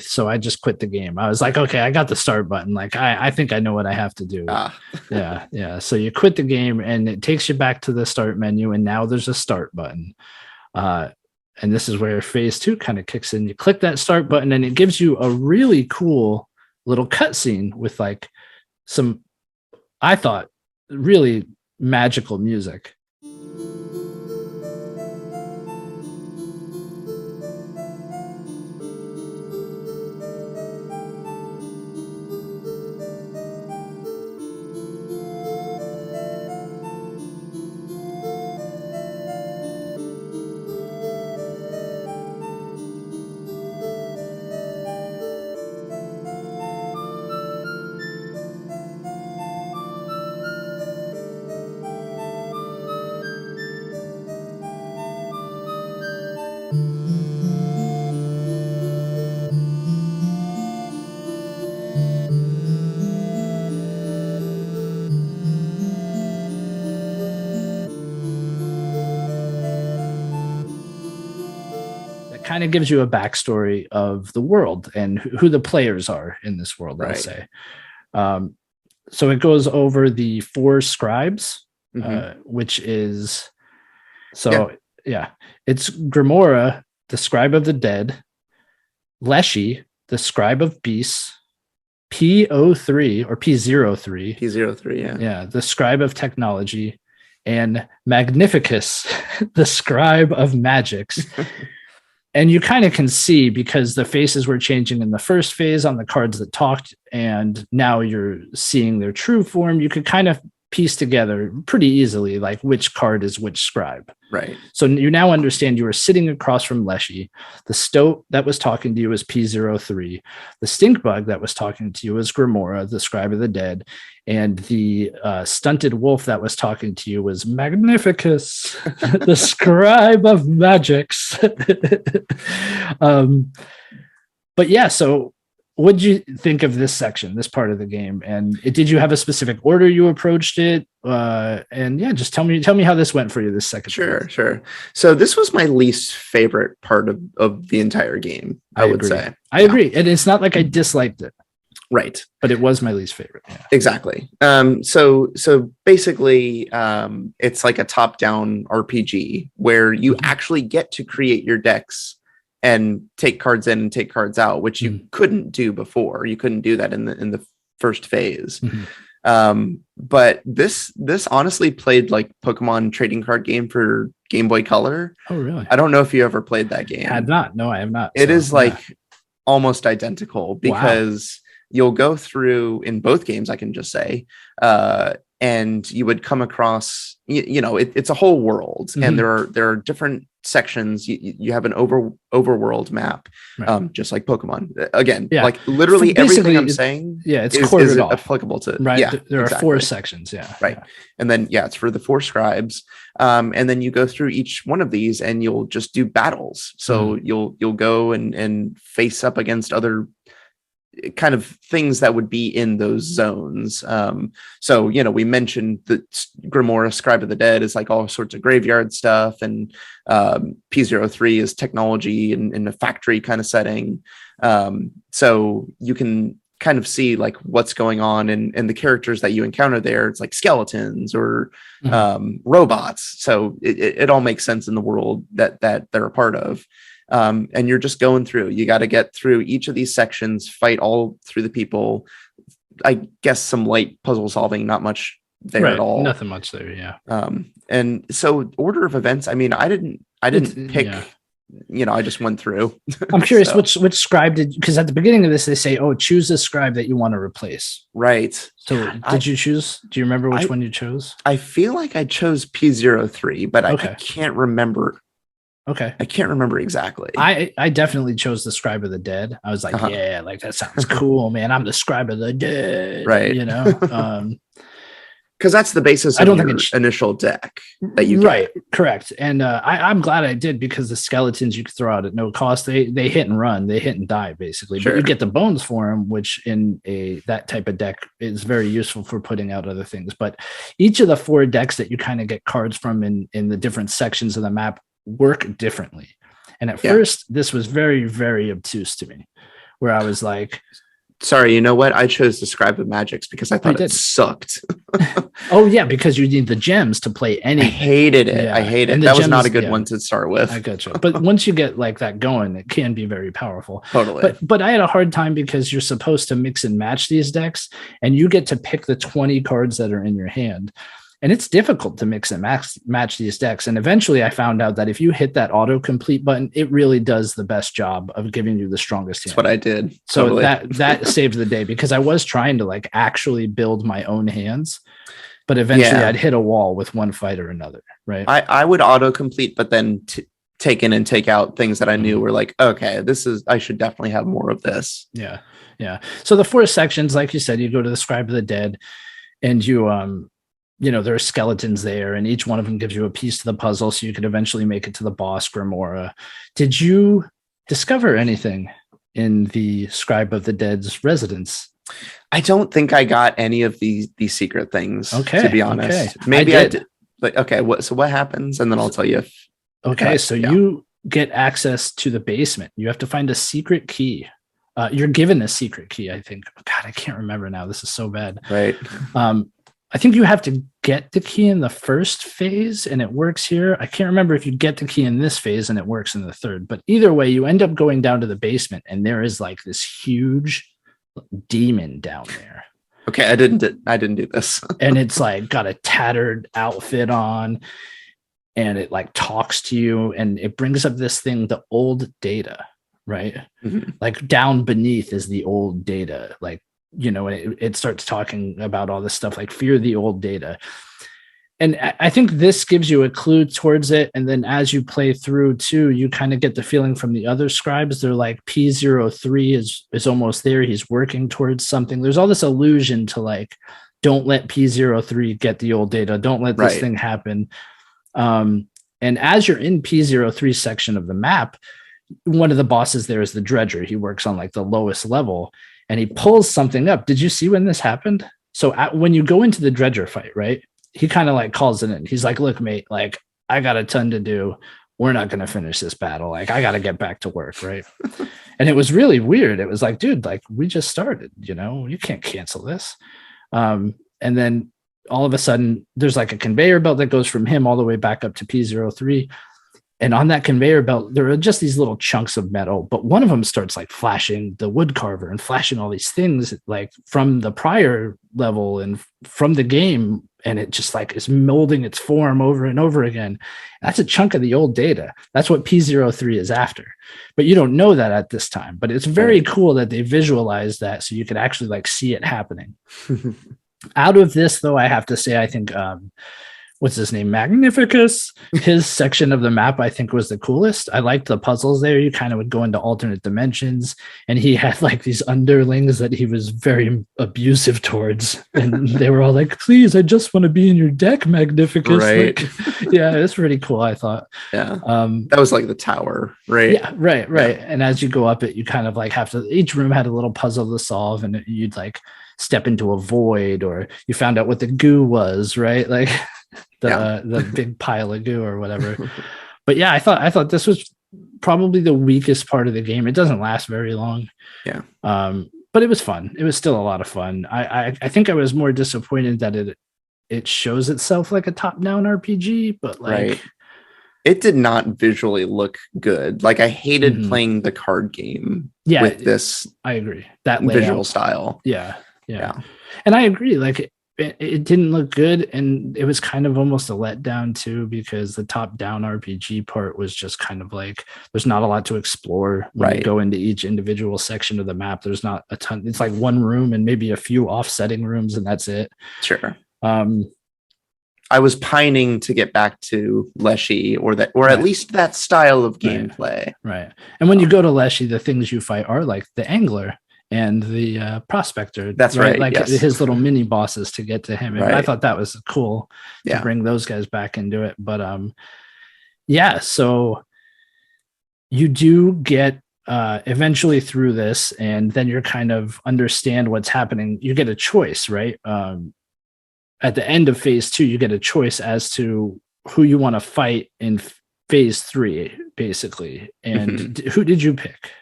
So I just quit the game. I was like, okay, I got the start button. Like, I think I know what I have to do. Yeah. So you quit the game, and it takes you back to the start menu, and now there's a start button. And this is where phase 2 kind of kicks in. You click that start button, and it gives you a really cool little cutscene with like some, I thought, really magical music. Kind of gives you a backstory of the world and who the players are in this world, I'll say. So it goes over the 4 scribes, which is, it's Grimora, the scribe of the dead, Leshy, the scribe of beasts, P03 or P03. P03, Yeah, the scribe of technology, and Magnificus, the scribe of magics. And you kind of can see, because the faces were changing in the first phase on the cards that talked, and now you're seeing their true form. You could kind of piece together pretty easily, like which card is which scribe. Right. So you now understand you were sitting across from Leshy. The Stoat that was talking to you was P03. The Stink Bug that was talking to you was Grimora, the scribe of the dead. And the Stunted Wolf that was talking to you was Magnificus, the scribe of magics. But yeah, so what did you think of this section, this part of the game? And did you have a specific order you approached it? And yeah, just tell me how this went for you this second. Sure. So this was my least favorite part of the entire game, I would say. I agree. And it's not like I disliked it. Right. But it was my least favorite. Yeah. Exactly. So basically, it's like a top-down RPG where you actually get to create your decks and take cards in and take cards out, which you couldn't do before. You couldn't do that in the first phase. But this honestly played like Pokemon trading card game for Game Boy Color. Oh, really? I don't know if you ever played that game. I had not. No, I have not. It is like almost identical because you'll go through in both games, I can just say, and you would come across, it's a whole world, and there are different sections. You have an overworld map, just like Pokemon. Again, like literally everything I'm saying, it's is applicable to. Right. Yeah, there are 4 sections. Yeah. Right. And then it's for the 4 scribes. And then you go through each one of these, and you'll just do battles. So you'll go and face up against other kind of things that would be in those zones. So we mentioned that Grimora, Scribe of the Dead, is like all sorts of graveyard stuff, and P03 is technology in a factory kind of setting. So you can kind of see like what's going on, and the characters that you encounter there, it's like skeletons or robots. So it all makes sense in the world that they're a part of. And you're just going through. You got to get through each of these sections, fight all through the people. I guess some light puzzle solving, not much there at all. Nothing much there, yeah. And so order of events, I mean, I didn't pick. I just went through. I'm curious, which scribe because at the beginning of this they say, choose a scribe that you want to replace. Right. So did you choose? Do you remember which one you chose? I feel like I chose P03, but I can't remember. Okay. I can't remember exactly. I definitely chose the Scribe of the Dead. I was like, yeah, like that sounds cool, man. I'm the Scribe of the Dead. Right. Because that's the basis of your initial deck that you get. Right. Correct. And I'm glad I did, because the skeletons you could throw out at no cost. They hit and run. They hit and die, basically. Sure. But you get the bones for them, which in that type of deck is very useful for putting out other things. But each of the 4 decks that you kind of get cards from in the different sections of the map work differently. And at first this was very, very obtuse to me, where I was like, sorry, you know what? I chose the Scribe of Magics because I thought it sucked. Oh yeah, because you need the gems to play anything. I hated it. I hate it. That was not a good one to start with. I gotcha. But once you get like that going, it can be very powerful. Totally. But I had a hard time because you're supposed to mix and match these decks, and you get to pick the 20 cards that are in your hand. And it's difficult to mix and match these decks. And eventually I found out that if you hit that autocomplete button, it really does the best job of giving you the strongest hand. That's what I did. So that saved the day, because I was trying to like actually build my own hands, but eventually I'd hit a wall with one fight or another. Right. I would autocomplete, but then take in and take out things that I knew were like, okay, I should definitely have more of this. Yeah. Yeah. So the 4 sections, like you said, you go to the Scribe of the Dead, and there are skeletons there, and each one of them gives you a piece to the puzzle, so you could eventually make it to the boss, Grimora. Did you discover anything in the Scribe of the Dead's residence? I don't think I got any of these secret things, to be honest. Okay. Maybe I did. But okay, what happens? And then I'll tell you if... Okay, you get access to the basement. You have to find a secret key. You're given a secret key, I think. God, I can't remember now. This is so bad. Right. I think you have to get the key in the first phase, and it works here. I can't remember if you get the key in this phase and it works in the third, but either way, you end up going down to the basement, and there is like this huge demon down there. Okay, I didn't do this. And it's like got a tattered outfit on, and it like talks to you, and it brings up this thing, the old data, right? Like down beneath is the old data, like it starts talking about all this stuff like fear the old data. And I think this gives you a clue towards it. And then as you play through too, you kind of get the feeling from the other scribes. They're like P03 is almost there. He's working towards something. There's all this allusion to like, don't let P03 get the old data. Don't let this thing happen. And as you're in P03 section of the map, one of the bosses there is the dredger. He works on like the lowest level and he pulls something up. Did you see when this happened? So when you go into the dredger fight, right? He kind of like calls it in. He's like, look, mate, like I got a ton to do. We're not going to finish this battle. Like I got to get back to work. Right. And it was really weird. It was like, dude, like we just started, you can't cancel this. And then all of a sudden there's like a conveyor belt that goes from him all the way back up to P03. And on that conveyor belt, there are just these little chunks of metal, but one of them starts like flashing the wood carver and flashing all these things like from the prior level and from the game. And it just like is molding its form over and over again. That's a chunk of the old data. That's what P03 is after. But you don't know that at this time. But it's very cool that they visualize that so you can actually like see it happening. Out of this, though, I have to say, I think what's his name? Magnificus. His section of the map, I think, was the coolest. I liked the puzzles there. You kind of would go into alternate dimensions, and he had like these underlings that he was very abusive towards. And they were all like, please, I just want to be in your deck, Magnificus. Right. Like, yeah, it's pretty cool, I thought. Yeah. That was like the tower, right? Yeah, right. Yeah. And as you go up it, you kind of like have to, each room had a little puzzle to solve, and you'd like step into a void, or you found out what the goo was, right? Like the big pile of goo or whatever. But yeah, I thought this was probably the weakest part of the game. It doesn't last very long. Yeah. But it was fun. It was still a lot of fun. I think I was more disappointed that it shows itself like a top-down RPG, but like it did not visually look good. Like I hated playing the card game with this. I agree. That visual style. Yeah. And I agree. Like it didn't look good, and it was kind of almost a letdown too, because the top-down RPG part was just kind of like there's not a lot to explore when you go into each individual section of the map. There's not a ton. It's like one room and maybe a few offsetting rooms, and that's it. Sure. I was pining to get back to Leshy or at least that style of gameplay. Right. And when you go to Leshy, the things you fight are like the angler and the prospector. That's right. Like his little mini bosses to get to him. And I thought that was cool to bring those guys back into it. But so you do get eventually through this, and then you're kind of understand what's happening. You get a choice, right? At the end of phase 2, you get a choice as to who you want to fight in phase 3, basically. And who did you pick?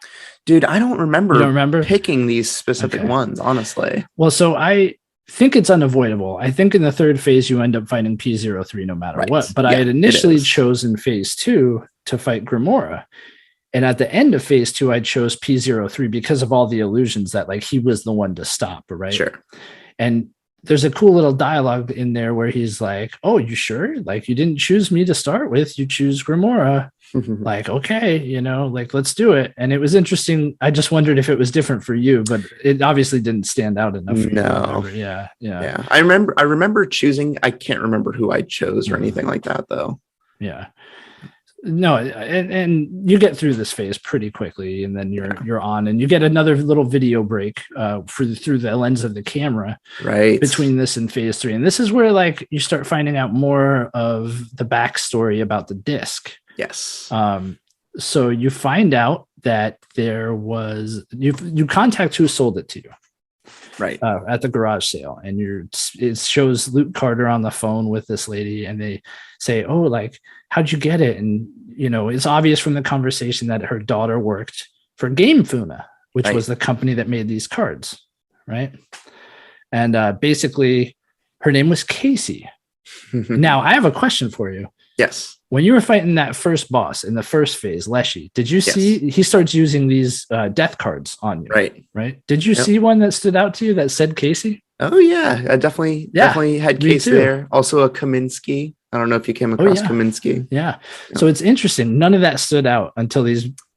Dude, I don't remember, you don't remember picking these specific ones, honestly. Well, so I think it's unavoidable. I think in the third phase, you end up fighting P03 no matter what. But I had initially chosen phase 2 to fight Grimora. And at the end of phase 2, I chose P03 because of all the illusions that like he was the one to stop, right? Sure. And there's a cool little dialogue in there where he's like, oh, you sure? Like, you didn't choose me to start with. You choose Grimora. Like, okay, like, let's do it. And it was interesting. I just wondered if it was different for you, but it obviously didn't stand out enough for you. Yeah. I remember choosing. I can't remember who I chose or anything like that, though. Yeah. No, and you get through this phase pretty quickly, and then you're on, and you get another little video break through the lens of the camera, right, between this and phase 3. And this is where like you start finding out more of the backstory about the disc. Yes. So you find out that there was you contact who sold it to you, right, at the garage sale, and it shows Luke Carter on the phone with this lady, and they say, oh, like, how'd you get it? And it's obvious from the conversation that her daughter worked for Game Funa, which was the company that made these cards, right? And basically her name was Casey. Now I have a question for you. Yes. When you were fighting that first boss in the first phase, Leshy, did you see he starts using these death cards on you? Right. Did you see one that stood out to you that said Casey? Oh yeah, I definitely had Casey there. Also a Kaminsky. I don't know if you came across Kaminsky. Yeah. So it's interesting. None of that stood out until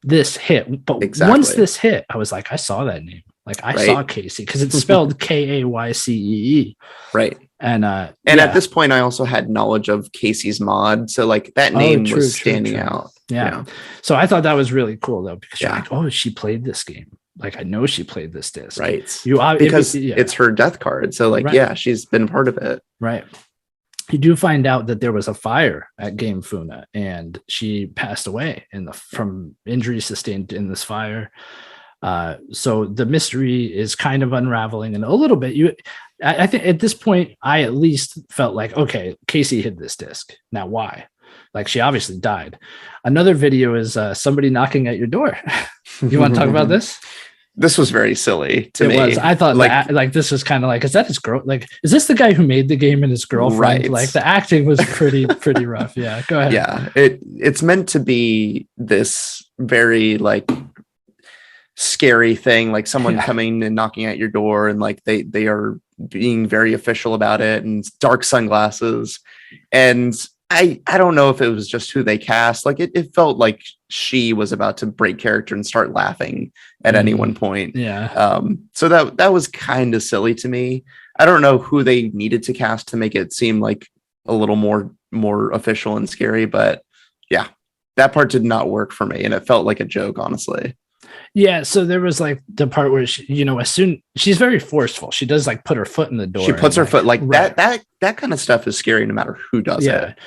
this hit. But once this hit, I was like, I saw that name. Like I saw Casey because it's spelled Kaycee. Right. And at this point, I also had knowledge of Casey's mod, so like that name was standing out. Yeah. So I thought that was really cool though, because you're like, oh, she played this game. Like I know she played this disc. Right. Because it's her death card. So like, she's been part of it. Right. You do find out that there was a fire at Game Funa and she passed away from injuries sustained in this fire. So the mystery is kind of unraveling in a little bit. I think at this point, I at least felt like, okay, Casey hid this disc. Now why? Like she obviously died. Another video is somebody knocking at your door. You want to talk about this? This was very silly to me. It was. I thought like this was kind of like, is that his girl? Like, is this the guy who made the game and his girlfriend? Right. Like the acting was pretty rough. Yeah, go ahead. Yeah, it's meant to be this very like scary thing, like someone coming and knocking at your door, and like they are being very official about it, and dark sunglasses, and I don't know if it was just who they cast. Like it felt like she was about to break character and start laughing at any one point. Yeah. So that was kind of silly to me. I don't know who they needed to cast to make it seem like a little more official and scary, but yeah, that part did not work for me, and it felt like a joke, honestly. Yeah, so there was like the part where she, as soon she's very forceful. She does like put her foot in the door. She puts her foot like that kind of stuff is scary no matter who does it.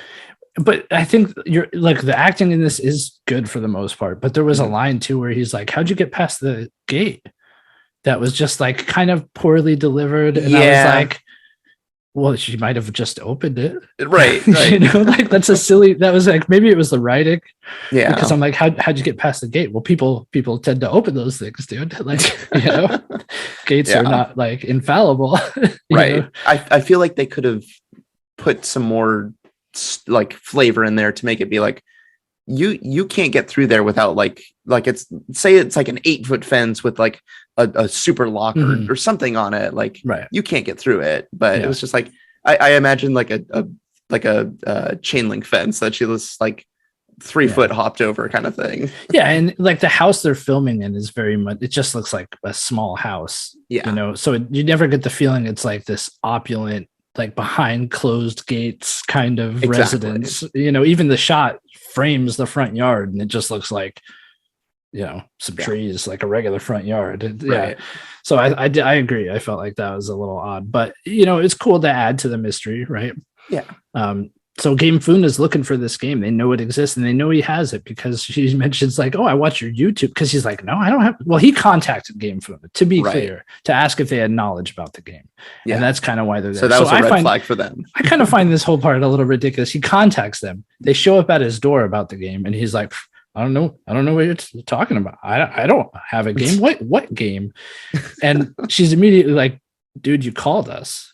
But I think you're like the acting in this is good for the most part. But there was a line too where he's like, "How'd you get past the gate?" That was just like kind of poorly delivered, and I was like, well, she might have just opened it. Right. Like that's that was like, maybe it was the writing. Yeah. Because I'm like, how'd you get past the gate? Well, people tend to open those things, dude. Like, gates are not like infallible. Right. I feel like they could have put some more like flavor in there to make it be like, you can't get through there without like it's like an 8-foot fence with like a super locker or something on it. Like you can't get through it, but it was just like, I imagine like a chain link fence that she was like 3 foot hopped over kind of thing. Yeah. And like the house they're filming in is very much, it just looks like a small house, so you never get the feeling it's like this opulent, like behind closed gates kind of residence. Even the shot frames the front yard and it just looks like some trees, like a regular front yard. So I agree. I felt like that was a little odd, but it's cool to add to the mystery, right? So Game Funa is looking for this game. They know it exists and they know he has it because she mentions like, oh, I watch your YouTube, because he's like, no, I don't have. Well, he contacted Game Funa, to be clear, to ask if they had knowledge about the game. And that's kind of why they're there. So that was a red flag for them. I kind of find this whole part a little ridiculous. He contacts them. They show up at his door about the game and he's like, I don't know what you're talking about. I don't have a game. What game? And she's immediately like, dude, you called us.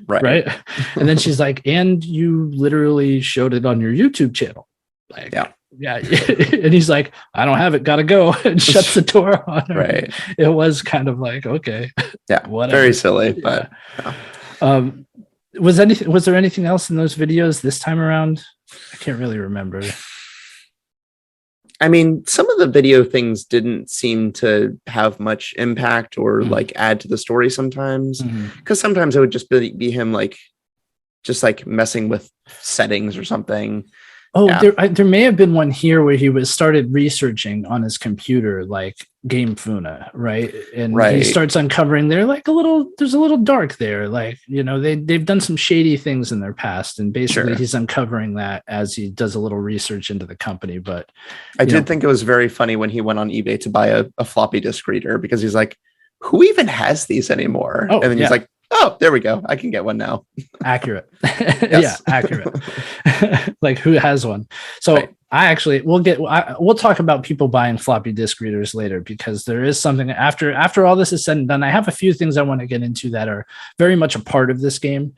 Right. And then she's like, and you literally showed it on your YouTube channel. Like, yeah. And he's like, I don't have it, gotta go, and shuts the door on her. Right. It was kind of like, okay. Yeah. Whatever. Very silly, but was there anything else in those videos this time around? I can't really remember. I mean, some of the video things didn't seem to have much impact or like add to the story sometimes, because sometimes it would just be him like just like messing with settings or something. Oh, there may have been one here where he started researching on his computer, like Game Funa, right? And he starts uncovering there's a little dark there. Like, they've done some shady things in their past, and basically he's uncovering that as he does a little research into the company. But I did think it was very funny when he went on eBay to buy a floppy disk reader, because he's like, who even has these anymore? And then he's like, oh, there we go. I can get one now. Accurate. Yeah, accurate. Like, who has one? So we'll talk about people buying floppy disk readers later, because there is something after all this is said and done. I have a few things I want to get into that are very much a part of this game.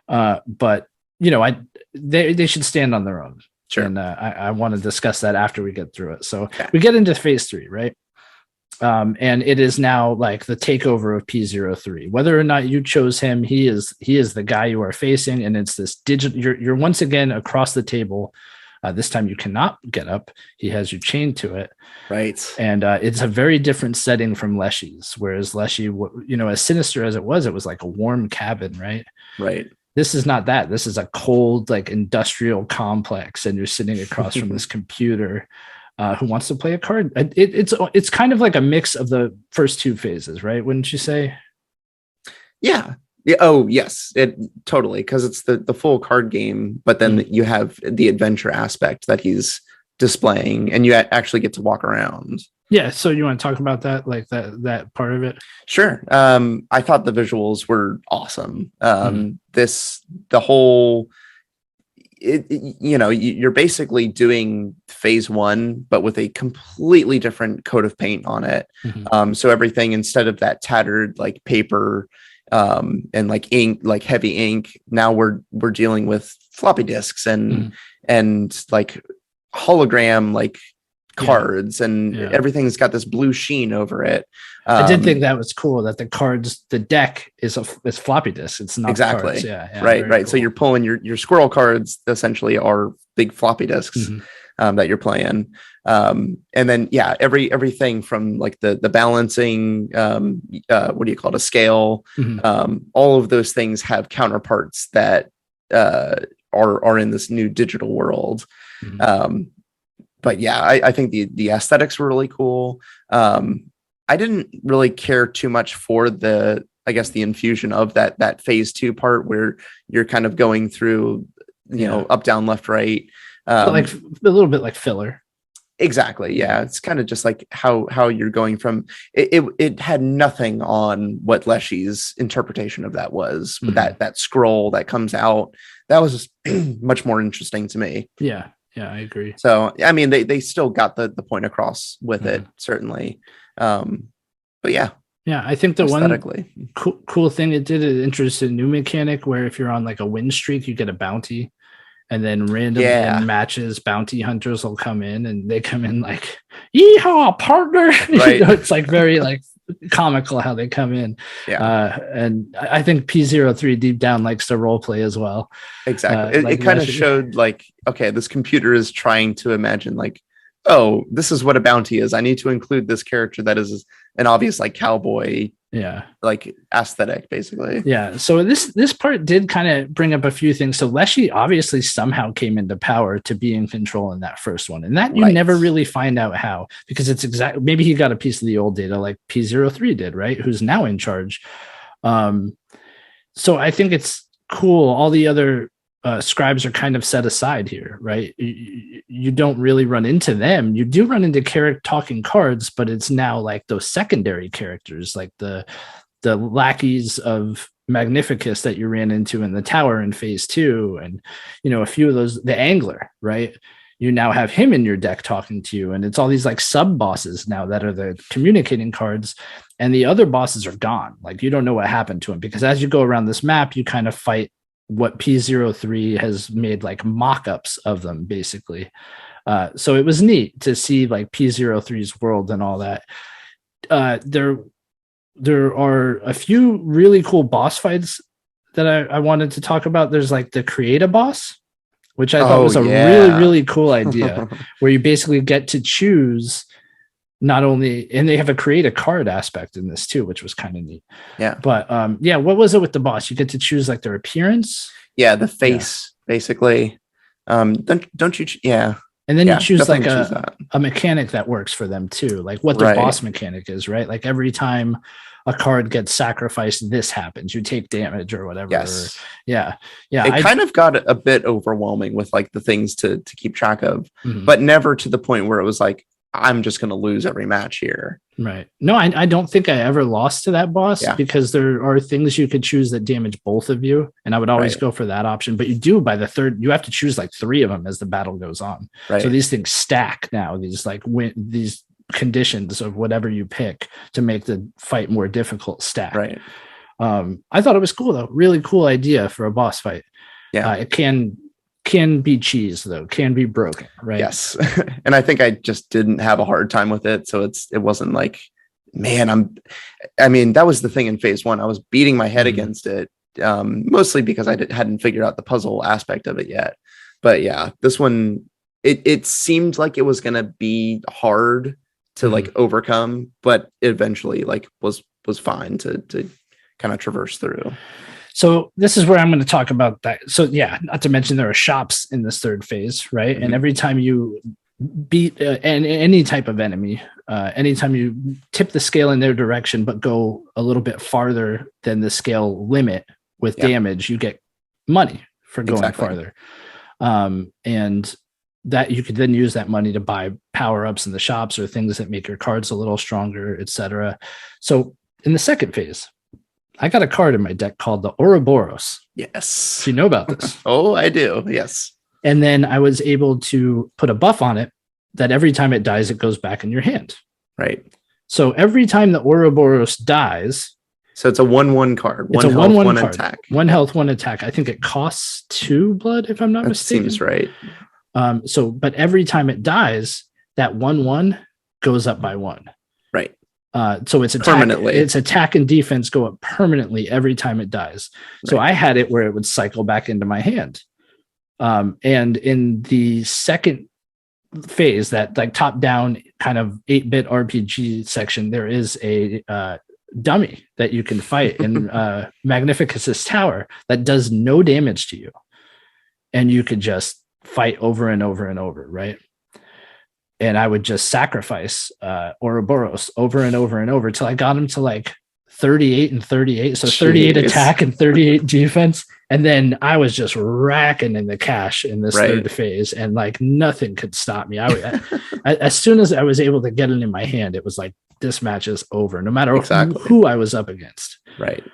But they should stand on their own. Sure. And I want to discuss that after we get through it. So we get into phase 3, right? And it is now like the takeover of P03. Whether or not you chose him, he is the guy you are facing, and it's this digital. You're once again across the table This time you cannot get up. He has you chained to it. Right. And it's a very different setting from Leshy's, whereas Leshy, as sinister as it was like a warm cabin, right? Right. This is not that. This is a cold, like industrial complex, and you're sitting across from this computer who wants to play a card. It's kind of like a mix of the first two phases, right? Wouldn't you say? Yeah. Oh, yes, it totally, because it's the full card game, but then you have the adventure aspect that he's displaying, and you actually get to walk around. Yeah. So you want to talk about that, like that part of it? Sure. I thought the visuals were awesome. The whole, you're basically doing phase one, but with a completely different coat of paint on it. So everything, instead of that tattered like paper and like ink, like heavy ink, now we're dealing with floppy disks and like hologram like cards, and everything's got this blue sheen over it. I did think that was cool that the deck is floppy disk. It's not exactly cards. Yeah, right. Cool. So you're pulling your squirrel cards essentially are big floppy disks that you're playing. And then everything from like the balancing, what do you call it, a scale, all of those things have counterparts that are in this new digital world. But yeah, I think the aesthetics were really cool. I didn't really care too much for the infusion of that phase two part where you're kind of going through, up, down, left, right. Like a little bit like filler. Exactly. Yeah. It's kind of just like how you're going from it had nothing on what Leshy's interpretation of that was, but that scroll that comes out, that was just much more interesting to me. Yeah. Yeah, I agree. So, I mean, they still got the point across with it, certainly. But yeah. Yeah, I think the one cool thing it did, it introduced a new mechanic where if you're on like a win streak, you get a bounty. And then random matches, bounty hunters will come in, and they come in like, yeehaw, partner. Right. It's like very like comical how they come in. Yeah. And I think P03 deep down likes to role play as well. Exactly. It kind of showed like, okay, this computer is trying to imagine like, oh, this is what a bounty is. I need to include this character that is an obvious like cowboy, like aesthetic, basically. Yeah. So this part did kind of bring up a few things. So Leshy obviously somehow came into power to be in control in that first one, and that you never really find out how, because it's maybe he got a piece of the old data like P03 did, right? Who's now in charge. So I think it's cool. All the other scribes are kind of set aside here, right? You don't really run into them. You do run into talking cards, but it's now like those secondary characters, like the lackeys of Magnificus that you ran into in the tower in phase 2, and a few of those. The angler, right? You now have him in your deck talking to you, and it's all these like sub bosses now that are the communicating cards, and the other bosses are gone. Like you don't know what happened to them, because as you go around this map, you kind of fight what P03 has made like mock-ups of them, basically. So it was neat to see like P03's world and all that. There are a few really cool boss fights that I wanted to talk about. There's like the create a boss, which I thought was a really, really cool idea, where you basically get to choose not only, and they have a create a card aspect in this too, which was kind of neat. Yeah. But what was it with the boss? You get to choose like their appearance. Yeah, the face, basically. Don't you? And then you choose like a mechanic that works for them too, like what the boss mechanic is, right? Like every time a card gets sacrificed, this happens. You take damage or whatever. Yes. It kind of got a bit overwhelming with like the things to keep track of, but never to the point where it was like, I'm just going to lose every match here. Right. No, I don't think I ever lost to that boss, because there are things you could choose that damage both of you. And I would always go for that option, but you do by the third, you have to choose like 3 of them as the battle goes on. Right. So these things stack now, these like these conditions of whatever you pick to make the fight more difficult stack. Right. I thought it was cool though. Really cool idea for a boss fight. Yeah. It can be cheese though, can be broken, right? Yes. And I think I just didn't have a hard time with it. So it wasn't like, man, that was the thing in phase 1. I was beating my head against it, mostly because I hadn't figured out the puzzle aspect of it yet. But yeah, this one, it seemed like it was going to be hard to like overcome, but eventually like was fine to kind of traverse through. So this is where I'm going to talk about that. So yeah, not to mention there are shops in this third phase, right? And every time you beat any type of enemy, anytime you tip the scale in their direction, but go a little bit farther than the scale limit with damage, you get money for going farther. And that you could then use that money to buy power-ups in the shops or things that make your cards a little stronger, etc. So in the second phase, I got a card in my deck called the Ouroboros. Yes. Do you know about this? Oh, I do. Yes. And then I was able to put a buff on it that every time it dies, it goes back in your hand. Right. So every time the Ouroboros dies. So it's a 1/1 card. It's a 1/1 one card. attack. 1 health, 1 attack. I think it costs 2 blood, if I'm not mistaken. Seems right. But every time it dies, that 1/1 goes up by 1. Right. So it's permanently. Its attack and defense go up permanently every time it dies. Right. So I had it where it would cycle back into my hand. And in the second phase, that like top down kind of 8-bit RPG section, there is a dummy that you can fight in Magnificus's tower that does no damage to you. And you could just fight over and over and over, right? And I would just sacrifice Ouroboros over and over and over till I got him to like 38 and 38. So 38 attack and 38 defense. And then I was just racking in the cash in this third phase, and like nothing could stop me. As soon as I was able to get it in my hand, it was like, this match is over, no matter who I was up against. Right.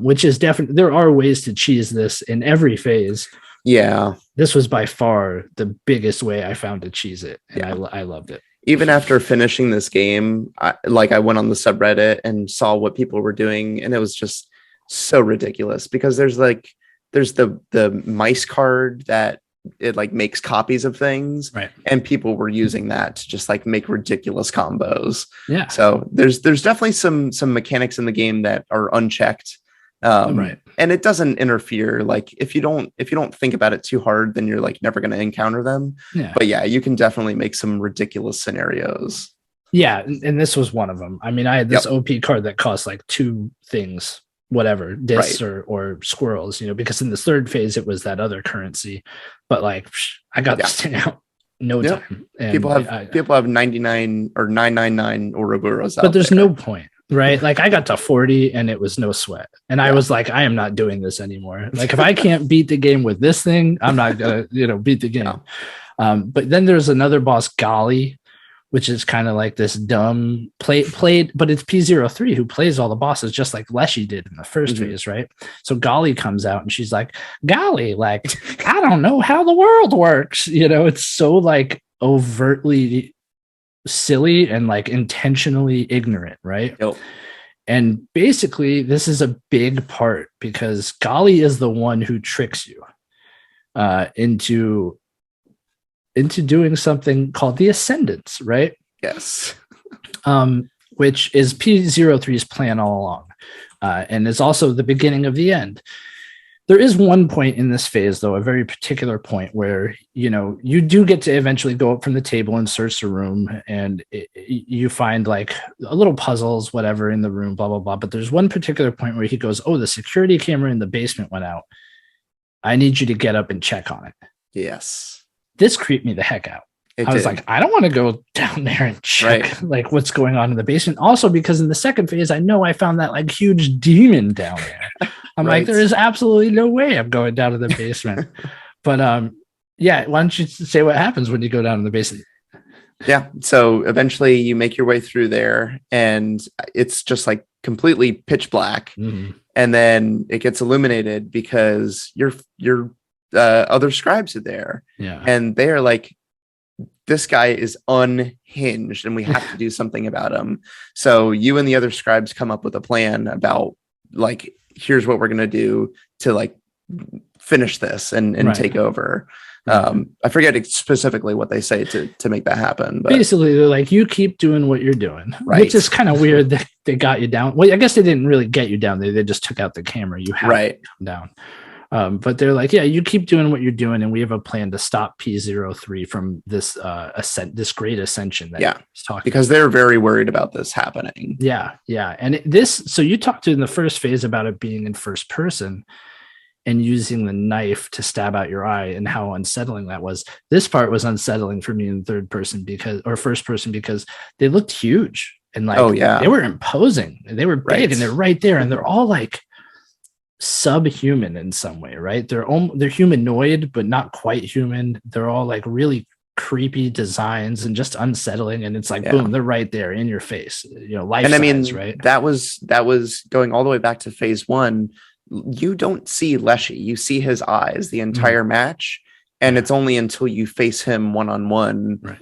Which is definitely, there are ways to cheese this in every phase. Yeah. This was by far the biggest way I found to cheese it. And I loved it. Even after finishing this game, I went on the subreddit and saw what people were doing, and it was just so ridiculous because there's the mice card that it like makes copies of things, right? And people were using that to just like make ridiculous combos. Yeah. So there's definitely some mechanics in the game that are unchecked. Right. And it doesn't interfere. Like if you don't think about it too hard, then you're like never going to encounter them. Yeah. But yeah, you can definitely make some ridiculous scenarios. Yeah. And this was one of them. I mean, I had this OP card that cost like 2 things, whatever, discs or squirrels, because in this third phase, it was that other currency, but like I got this thing out no time. And people have 99 or 999 Ouroboros out, but there's no point. Right. Like I got to 40 and it was no sweat. And I was like, I am not doing this anymore. Like if I can't beat the game with this thing, I'm not going to, beat the game. No. But then there's another boss, Golly, which is kind of like this dumb played, but it's P03 who plays all the bosses just like Leshy did in the first phase. Right. So Golly comes out and she's like, Golly, like, I don't know how the world works. It's so like overtly silly and like intentionally ignorant, right? Yep. And basically this is a big part because Golly is the one who tricks you into doing something called the Ascendance, right? Yes. Which is P03's plan all along, and is also the beginning of the end. There is one point in this phase, though, a very particular point where, you do get to eventually go up from the table and search the room, and you find like a little puzzles, whatever, in the room, blah, blah, blah. But there's one particular point where he goes, oh, the security camera in the basement went out. I need you to get up and check on it. Yes. This creeped me the heck out. I was like, I don't want to go down there and check like what's going on in the basement. Also, because in the second phase, I know I found that like huge demon down there. I'm like, there is absolutely no way I'm going down to the basement. But why don't you say what happens when you go down in the basement? Yeah. So eventually you make your way through there and it's just like completely pitch black. Mm-hmm. And then it gets illuminated because your other scribes are there. Yeah. And they are like, this guy is unhinged and we have to do something about him. So you and the other scribes come up with a plan about like, here's what we're going to do to like finish this and take over. I forget specifically what they say to make that happen. But basically they're like, you keep doing what you're doing, which is kind of weird that they got you down. Well, I guess they didn't really get you down there. They just took out the camera. You have to come down. But they're like, yeah, you keep doing what you're doing, and we have a plan to stop P03 from this this great ascension that he's talking because they're very worried about this happening. Yeah. And so you talked in the first phase about it being in first person and using the knife to stab out your eye and how unsettling that was. This part was unsettling for me in first person because they looked huge and like they were imposing. They were big and they're right there, and they're all like subhuman in some way, right? They're humanoid but not quite human. They're all like really creepy designs and just unsettling, and it's like boom, they're right there in your face, life and I mean, size, right? That was going all the way back to phase 1. You don't see Leshy, you see his eyes the entire match, and it's only until you face him one-on-one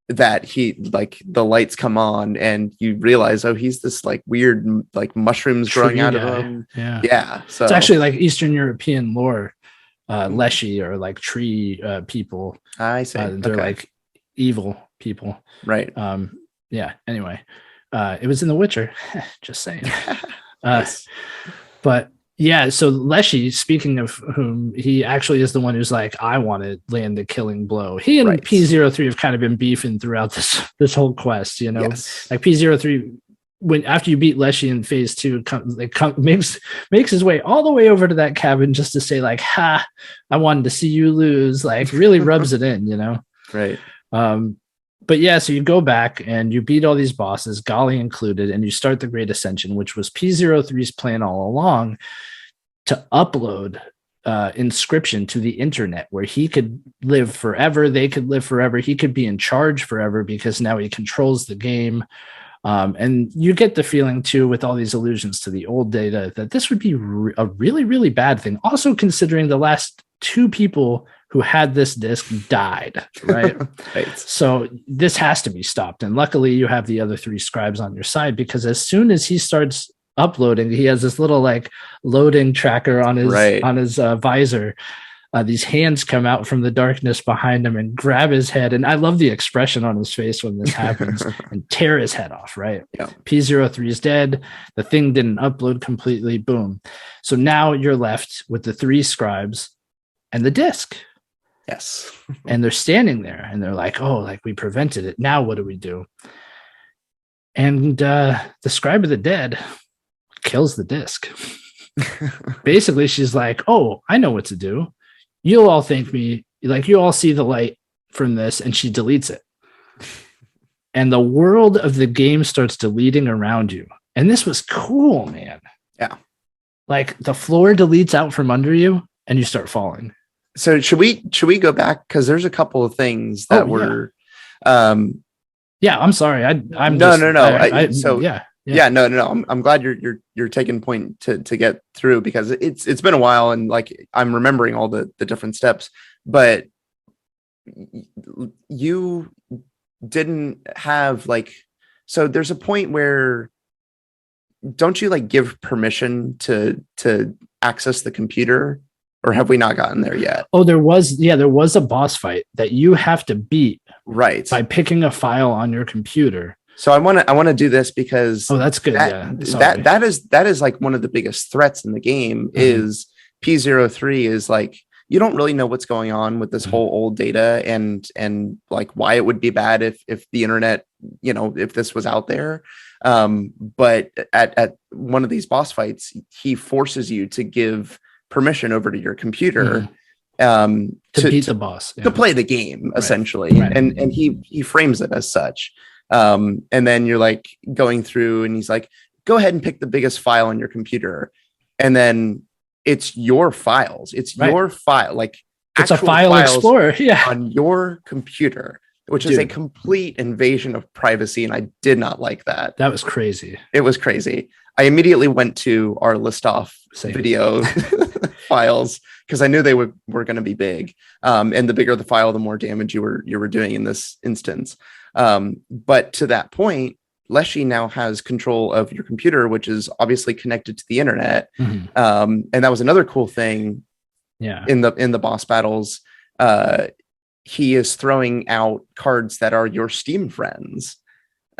that he like the lights come on and you realize, oh, he's this like weird like mushrooms growing out of him. So it's actually like Eastern European lore. Leshy or like tree people. I see. They're like evil people, right? Anyway, it was in The Witcher. Just saying. But yeah, so Leshy, speaking of whom, he actually is the one who's like, I want to land the killing blow. He and P03 have kind of been beefing throughout this whole quest, like P03, when after you beat Leshy in phase 2, makes his way all the way over to that cabin just to say like, ha, I wanted to see you lose, like really rubs it in, Right. But yeah, so you go back and you beat all these bosses, Golly included, and you start the Great Ascension, which was P03's plan all along, to upload Inscryption to the internet where he could live forever. They could live forever. He could be in charge forever because now he controls the game. And you get the feeling too, with all these allusions to the old data, that this would be a really, really bad thing. Also considering the last 2 people who had this disc died, right? So this has to be stopped. And luckily you have the other 3 scribes on your side, because as soon as he starts uploading, he has this little like loading tracker on his visor. These hands come out from the darkness behind him and grab his head. And I love the expression on his face when this happens and tear his head off, right? Yeah. P03 is dead. The thing didn't upload completely. Boom. So now you're left with the 3 scribes and the disc. Yes. And they're standing there and they're like, oh, like we prevented it. Now what do we do? And the scribe of the dead kills the disc. Basically, she's like, oh, I know what to do. You'll all thank me. Like you all see the light from this, and she deletes it. And the world of the game starts deleting around you. And this was cool, man. Yeah. Like the floor deletes out from under you and you start falling. So should we go back? Because there's a couple of things that were I'm sorry. I'm no. I'm glad you're taking point to get through, because it's been a while and like I'm remembering all the different steps, but you didn't have like, so there's a point where don't you like give permission to access the computer, or have we not gotten there yet? Oh, there was a boss fight that you have to beat by picking a file on your computer. So I want to do this because that's good. That is like one of the biggest threats in the game. Is P03 is like, you don't really know what's going on with this whole old data and like why it would be bad if the internet, if this was out there. But at one of these boss fights, he forces you to give permission over to your computer to beat the boss, to play the game, essentially. Right. And he frames it as such. And then you're like going through and he's like, go ahead and pick the biggest file on your computer. And then it's your files. It's your file. Like it's a file explorer on your computer, which is a complete invasion of privacy. And I did not like that. That was crazy. It was crazy. I immediately went to our list off video files because I knew they were going to be big. And the bigger the file, the more damage you were doing in this instance. But to that point, Leshy now has control of your computer, which is obviously connected to the internet. And that was another cool thing. Yeah. In the boss battles, he is throwing out cards that are your Steam friends.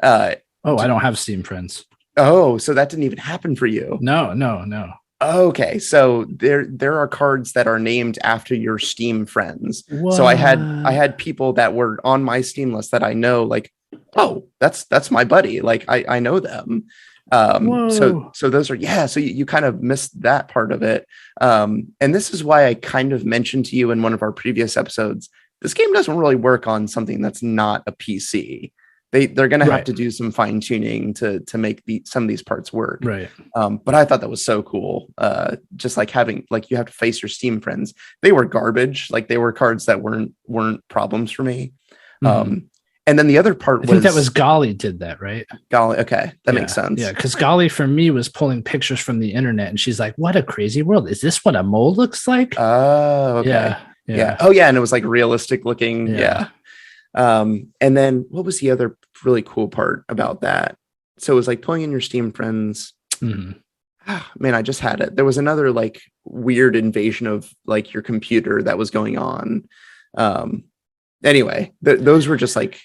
I don't have Steam friends. Oh, so that didn't even happen for you. No. Okay, so there are cards that are named after your Steam friends. What? So I had people that were on my Steam list that I know, like, oh, that's my buddy. Like I know them. So those are, yeah, so you kind of missed that part of it. And this is why I kind of mentioned to you in one of our previous episodes, this game doesn't really work on something that's not a PC. They're going to have to do some fine tuning to make some of these parts work. Right. But I thought that was so cool. Just like having, like, you have to face your Steam friends. They were garbage. Like, they were cards that weren't problems for me. Mm-hmm. And then the other part I think that was Golly did that, right? Golly. Okay. That makes sense. Yeah. Because Golly for me was pulling pictures from the internet and she's like, what a crazy world. Is this what a mole looks like? Oh, okay. Yeah. Oh yeah. And it was like realistic looking. Yeah. And then what was the other really cool part about that? So it was like pulling in your Steam friends. Mm-hmm. Man, I just had it. There was another like weird invasion of like your computer that was going on. Anyway, those were just like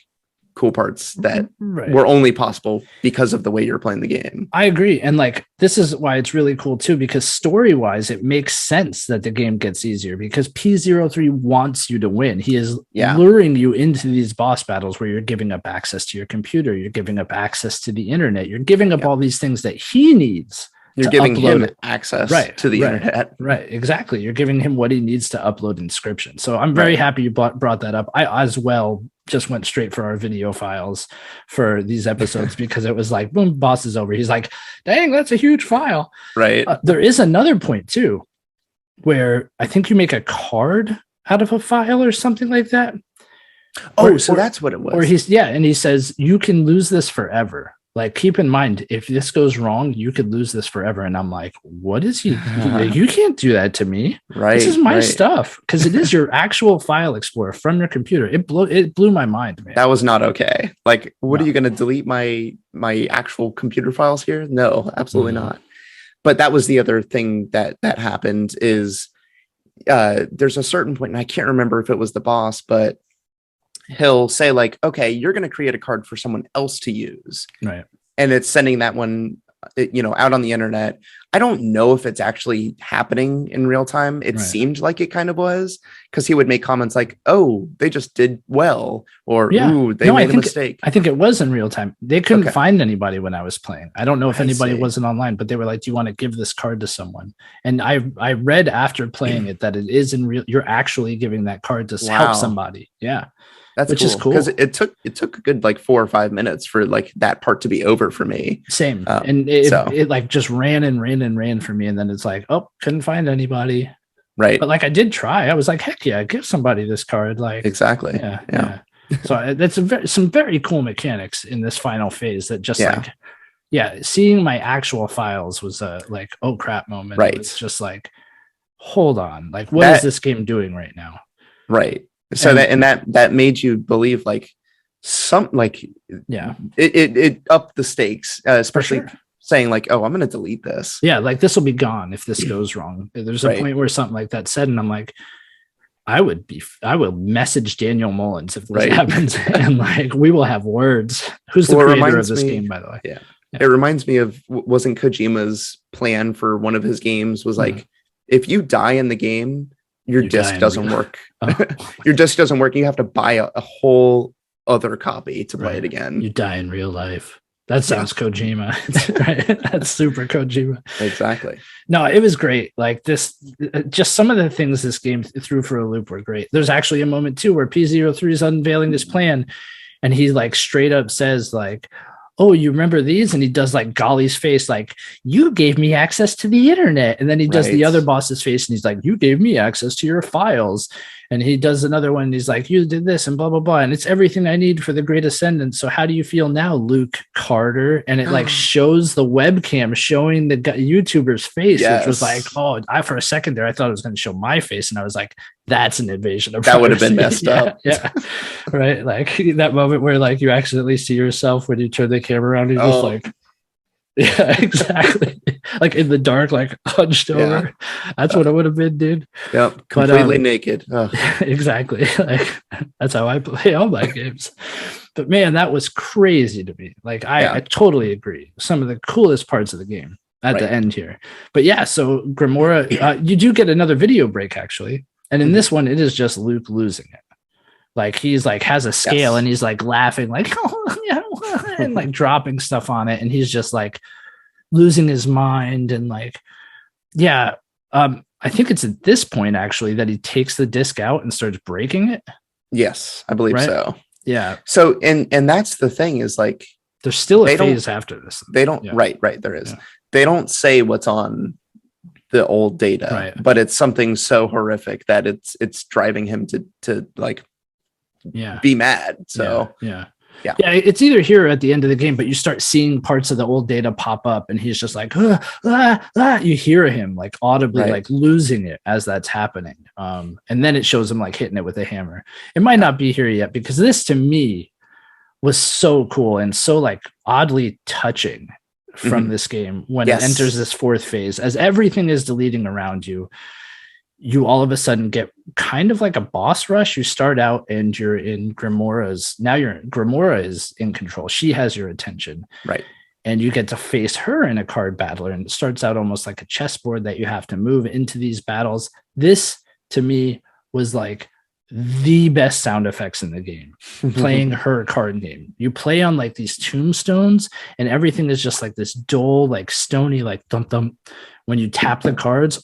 cool parts that were only possible because of the way you're playing the game. I agree. And like, this is why it's really cool too, because story wise, it makes sense that the game gets easier because P03 wants you to win. He is luring you into these boss battles where you're giving up access to your computer. You're giving up access to the internet. You're giving up all these things that he needs. You're giving him access to the internet. Right. Exactly. You're giving him what he needs to upload Inscryption. So I'm very happy you brought that up. I as well just went straight for our video files for these episodes because it was like, boom, boss is over. He's like, dang, that's a huge file. Right. There is another point too, where I think you make a card out of a file or something like that. Oh, so that's what it was. Or and he says, you can lose this forever. Like, keep in mind, if this goes wrong, you could lose this forever. And I'm like, what is he? You can't do that to me. Right. This is my stuff. Because it is your actual file explorer from your computer. It blew my mind, man. That was not okay. Like, what are you going to delete my actual computer files here? No, absolutely not. But that was the other thing that happened is there's a certain point, and I can't remember if it was the boss, but he'll say like, okay, you're going to create a card for someone else to use. Right. And it's sending that one, out on the internet. I don't know if it's actually happening in real time. It seemed like it kind of was because he would make comments like, oh, they just did well. Or, ooh, they made a mistake. I think it was in real time. They couldn't find anybody when I was playing. I don't know if anybody wasn't online, but they were like, do you want to give this card to someone? And I read after playing it that it is in real. You're actually giving that card to help somebody. Yeah. Which is cool because it took a good like 4 or 5 minutes for like that part to be over for me. Same. And it like just ran for me. And then it's like, oh, couldn't find anybody. Right. But like I did try. I was like, heck yeah, give somebody this card. Like exactly. Yeah. So that's some very cool mechanics in this final phase that just seeing my actual files was a like, oh crap moment. Right. It's just like, hold on. Like, what is this game doing right now? Right. So that made you believe like it upped the stakes, especially saying like, oh, I'm going to delete this. Yeah. Like this will be gone if this goes wrong. There's a point where something like that said, and I'm like, I will message Daniel Mullins if this happens. And like, we will have words. Who's the creator of this game, by the way? Yeah. It reminds me of, wasn't Kojima's plan for one of his games was like, if you die in the game, your disc doesn't work. Your disc doesn't work. You have to buy a whole other copy to play it again. You die in real life. That sounds Kojima. That's super Kojima. Exactly. No, it was great. Like this, just some of the things this game threw for a loop were great. There's actually a moment too where P03 is unveiling this plan and he like straight up says like, oh, you remember these? And he does like Golly's face, like, you gave me access to the internet. And then he does the other boss's face and he's like, you gave me access to your files. And he does another one. And he's like, you did this and blah, blah, blah. And it's everything I need for the great ascendant. So how do you feel now, Luke Carter? And it like shows the webcam showing the YouTuber's face, which was like, oh, for a second there, I thought it was going to show my face. And I was like, that's an invasion of that would have been messed up. Yeah. Right. Like that moment where like you accidentally see yourself when you turn the camera around, you're just like, yeah, exactly. Like in the dark, like hunched over. That's what it would have been, dude. Yep. Completely naked. Exactly. Like that's how I play all my games. But man, that was crazy to me. Like I totally agree. Some of the coolest parts of the game. at the end here. But yeah, so Gamora, you do get another video break actually. And in this one, it is just Luke losing it. Like he's like has a scale and he's like laughing, like, oh, yeah, and like dropping stuff on it. And he's just like losing his mind. And like, yeah, I think it's at this point actually that he takes the disc out and starts breaking it. Yes, I believe so. Yeah. So, and that's the thing is like, there's still a phase after this. They don't, right. There is. Yeah. They don't say what's on the old data, but it's something so horrific that it's driving him to like, be mad. So yeah, it's either here or at the end of the game, but you start seeing parts of the old data pop up and he's just like you hear him like audibly like losing it as that's happening, and then it shows him like hitting it with a hammer. It might not be here yet, because this to me was so cool and so like oddly touching from this game when it enters this fourth phase. As everything is deleting around you, you all of a sudden get kind of like a boss rush. You start out and you're in Gamora is in control. She has your attention. Right. And you get to face her in a card battle. And it starts out almost like a chessboard that you have to move into these battles. This to me was like the best sound effects in the game, playing her card game. You play on like these tombstones and everything is just like this dull, like stony, like thump thump. When you tap the cards,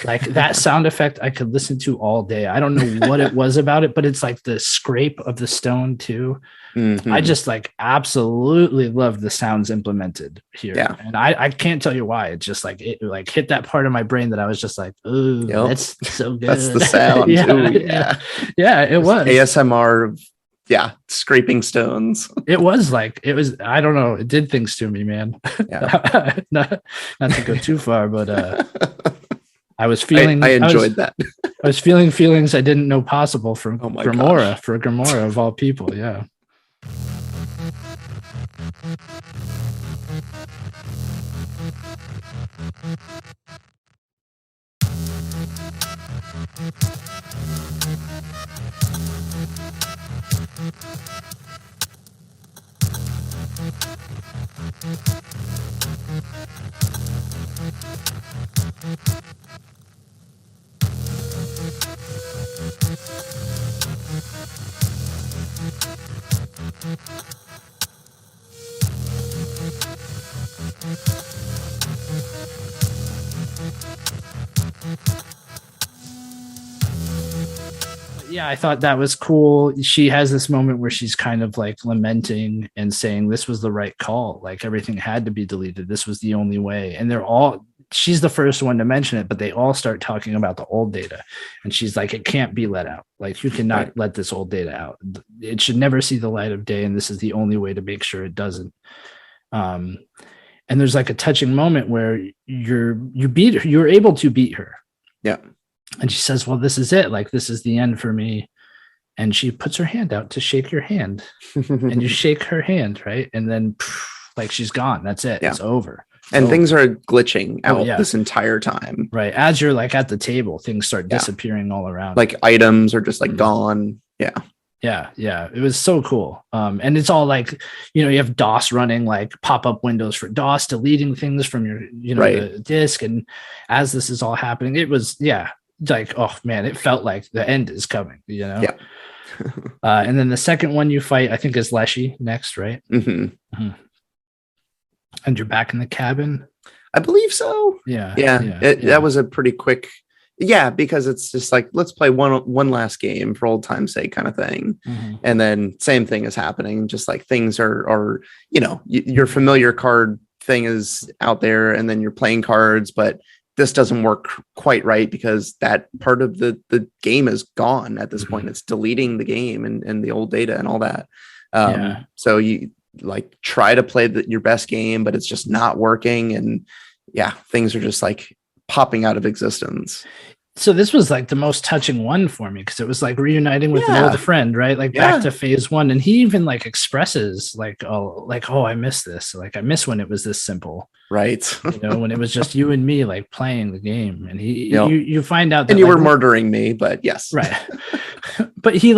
like that sound effect I could listen to all day. I don't know what it was about it, but it's like the scrape of the stone too. I just like absolutely love the sounds implemented here. Yeah. And I can't tell you why. It's just like it like hit that part of my brain that I was just like, ooh, that's so good. That's the sound. Yeah, it was ASMR. Yeah, scraping stones. It was, I don't know. It did things to me, man. Yeah. not to go too far, but I was feeling. I enjoyed that. I was feeling feelings I didn't know possible from Gamora. For Gamora of all people, yeah. Yeah, I thought that was cool. She has this moment where she's kind of like lamenting and saying this was the right call. Like everything had to be deleted. This was the only way. And she's the first one to mention it, but they all start talking about the old data. And she's like, it can't be let out. Like you cannot let this old data out. It should never see the light of day. And this is the only way to make sure it doesn't. And there's like a touching moment where you're able to beat her. Yeah. And she says, well, this is it. Like, this is the end for me. And she puts her hand out to shake your hand. And you shake her hand, right? And then, like, she's gone. That's it. Yeah. It's over. And things are glitching out this entire time. Right. As you're, like, at the table, things start disappearing all around. Like, items are just, like, gone. Yeah. Yeah. It was so cool. And it's all, like, you have DOS running, like, pop-up windows for DOS, deleting things from your, the disk. And as this is all happening, it was, like, oh man, it felt like the end is coming, and then the second one you fight, I think, is Leshy next, right? And you're back in the cabin, I believe so. That was a pretty quick, because it's just like, let's play one last game for old time's sake kind of thing. And then same thing is happening, just like things are your familiar card thing is out there, and then you're playing cards, but this doesn't work quite right because that part of the game is gone at this point. It's deleting the game and the old data and all that. So you like try to play your best game, but it's just not working. And things are just like popping out of existence. So this was like the most touching one for me because it was like reuniting with an old friend, right? Like back to phase one. And he even like expresses like, oh, I miss this. Like I miss when it was this simple. Right. When it was just you and me like playing the game. And you find out that and you were murdering me, but yes. Right. But he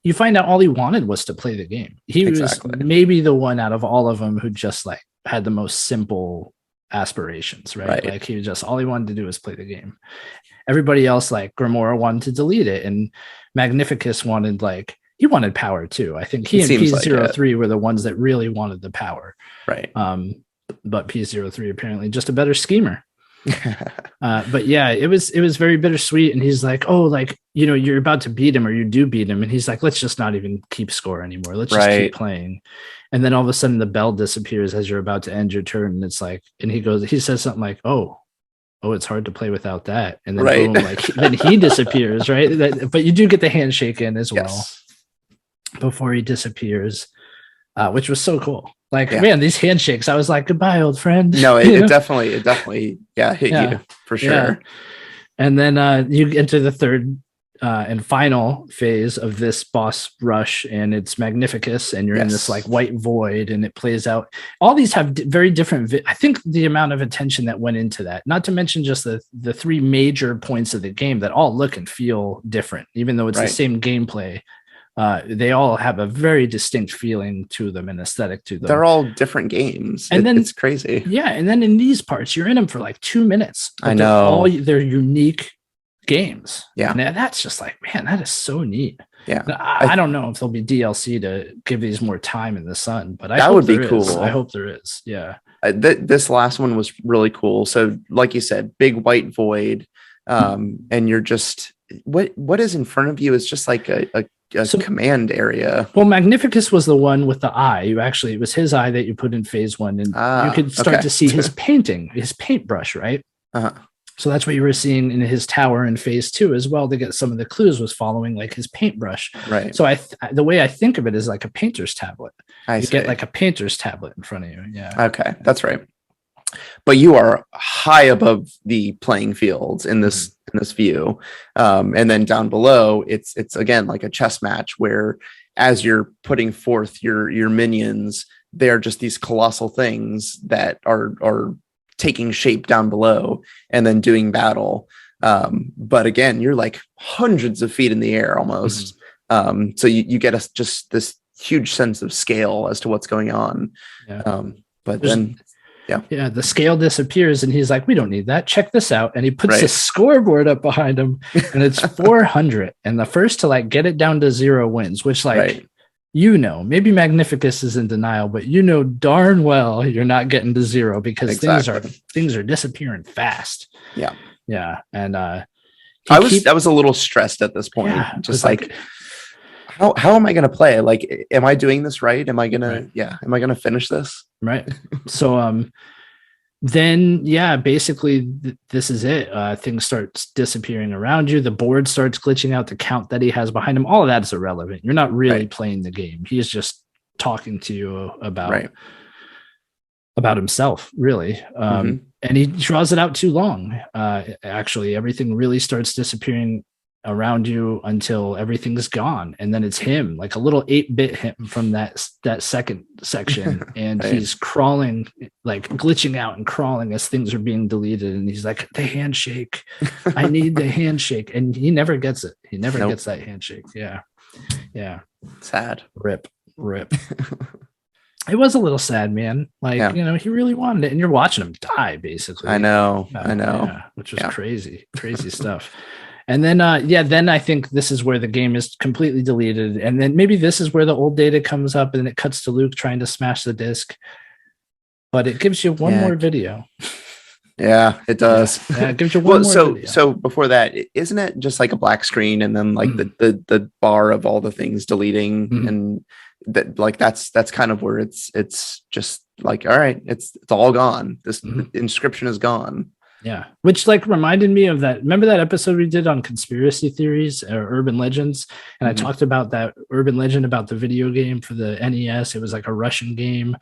you find out all he wanted was to play the game. He was maybe the one out of all of them who just like had the most simple aspirations, right? Right. Like all he wanted to do was play the game. Everybody else, like Grimoire, wanted to delete it, and Magnificus he wanted power too. I think he and P03 were the ones that really wanted the power. Right. But P03 apparently just a better schemer. But yeah, it was very bittersweet. And he's like, oh, like, you're about to beat him, or you do beat him. And he's like, let's just not even keep score anymore. Let's just keep playing. And then all of a sudden the bell disappears as you're about to end your turn. And it's like, and he says something like, oh, it's hard to play without that. And then boom, like then he disappears, right? But you do get the handshake in as well before he disappears, which was so cool. Like, man, these handshakes, I was like, goodbye, old friend. No, it definitely hit you for sure. Yeah. And then you enter the third and final phase of this boss rush, and it's Magnificus, and you're in this like white void, and it plays out. All these have very different. I think the amount of attention that went into that, not to mention just the three major points of the game that all look and feel different, even though it's the same gameplay. They all have a very distinct feeling to them and aesthetic to them. They're all different games. And then it's crazy. Yeah. And then in these parts, you're in them for like 2 minutes. I know. They're unique games. Yeah. And that's just like, man, that is so neat. Yeah. I don't know if there'll be DLC to give these more time in the sun, but that would be cool. I hope there is. Yeah. This last one was really cool. So like you said, big white void. And you're just, what is in front of you is just like a command area. Well, Magnificus was the one with the eye. It was his eye that you put in phase 1, and you could start to see his paintbrush, right? So that's what you were seeing in his tower in phase 2 as well. To get some of the clues was following like his paintbrush. Right. So the way I think of it is like a painter's tablet. You get like a painter's tablet in front of you. Yeah. Okay, that's right. But you are high above the playing fields in this view, and then down below, it's again like a chess match where, as you're putting forth your minions, they're just these colossal things that are taking shape down below and then doing battle. But again, you're like hundreds of feet in the air almost. So you get just this huge sense of scale as to what's going on. Yeah. Yeah, the scale disappears, and he's like, we don't need that. Check this out. And he puts a scoreboard up behind him, and it's 400. And the first to like get it down to 0 wins, which maybe Magnificus is in denial, but darn well you're not getting to 0 because things are disappearing fast. Yeah. Yeah. And I was a little stressed at this point. Yeah, just like how am I going to play? Like, am I doing this right? Am I going to finish this? Right. So, then basically this is it. Things start disappearing around you. The board starts glitching out. The count that he has behind him, all of that is irrelevant. You're not really playing the game. He is just talking to you about himself, really. And he draws it out too long. Actually, everything really starts disappearing around you until everything's gone, and then it's him, like a little 8-bit him from that second section, and he's crawling, like glitching out and crawling as things are being deleted, and he's like, the handshake, I need the handshake, and he never gets it. He never gets that handshake. Yeah. Sad. Rip. It was a little sad, man. Like, he really wanted it, and you're watching him die, basically. I know. Which was crazy stuff. And then, then I think this is where the game is completely deleted. And then maybe this is where the old data comes up, and it cuts to Luke trying to smash the disc. But it gives you one more video. Yeah, it does. Yeah, it gives you one more video. So before that, isn't it just like a black screen and then like the bar of all the things deleting and that, like that's kind of where it's just like, all right, it's all gone. This inscription is gone. Yeah, which like reminded me of that. Remember that episode we did on conspiracy theories or urban legends? And I talked about that urban legend about the video game for the NES. It was like a Russian game,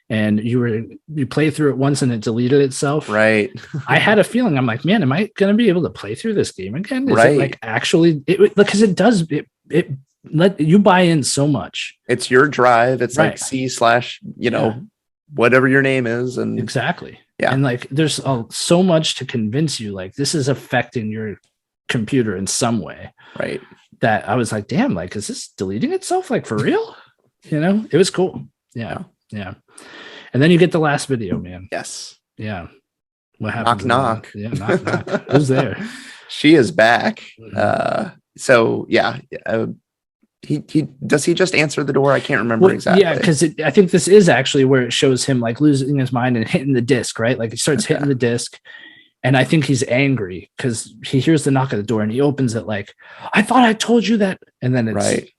and you play through it once and it deleted itself. Right. I had a feeling, I'm like, man, am I going to be able to play through this game again? Is it like actually, because it does, it let you buy in so much. It's your drive. It's like C/ whatever your name is. And exactly. Yeah. And like, there's so much to convince you, like this is affecting your computer in some way. Right. That I was like, damn, like, is this deleting itself? Like for real? It was cool. Yeah. And then you get the last video, man. Yes. Yeah. What happened? Knock. Yeah, knock, knock. Who's there? She is back. So yeah, he does he just answer the door? I can't remember exactly. Yeah, because I think this is actually where it shows him like losing his mind and hitting the disc, right? Like he starts hitting the disc, and I think he's angry because he hears the knock at the door and he opens it like, I thought I told you that, and then it's right.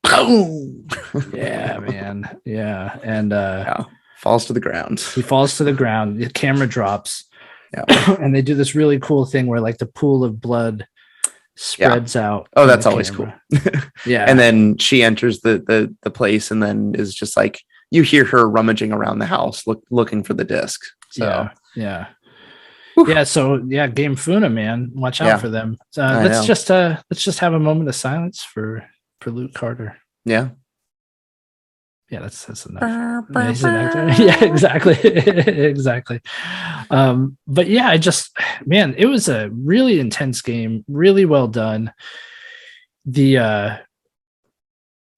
Boom. Yeah, man. Yeah, and falls to the ground. He falls to the ground. The camera drops. Yeah. And they do this really cool thing where like the pool of blood spreads out. Oh, that's always cool. Yeah. And then she enters the place and then is just like, you hear her rummaging around the house looking for the disc. So yeah. So Game Funa, man. Watch out for them. Let's just have a moment of silence for Luke Carter. Yeah. Yeah, that's enough. Yeah, he's an actor. Yeah, exactly. Exactly. But yeah, it was a really intense game, really well done. The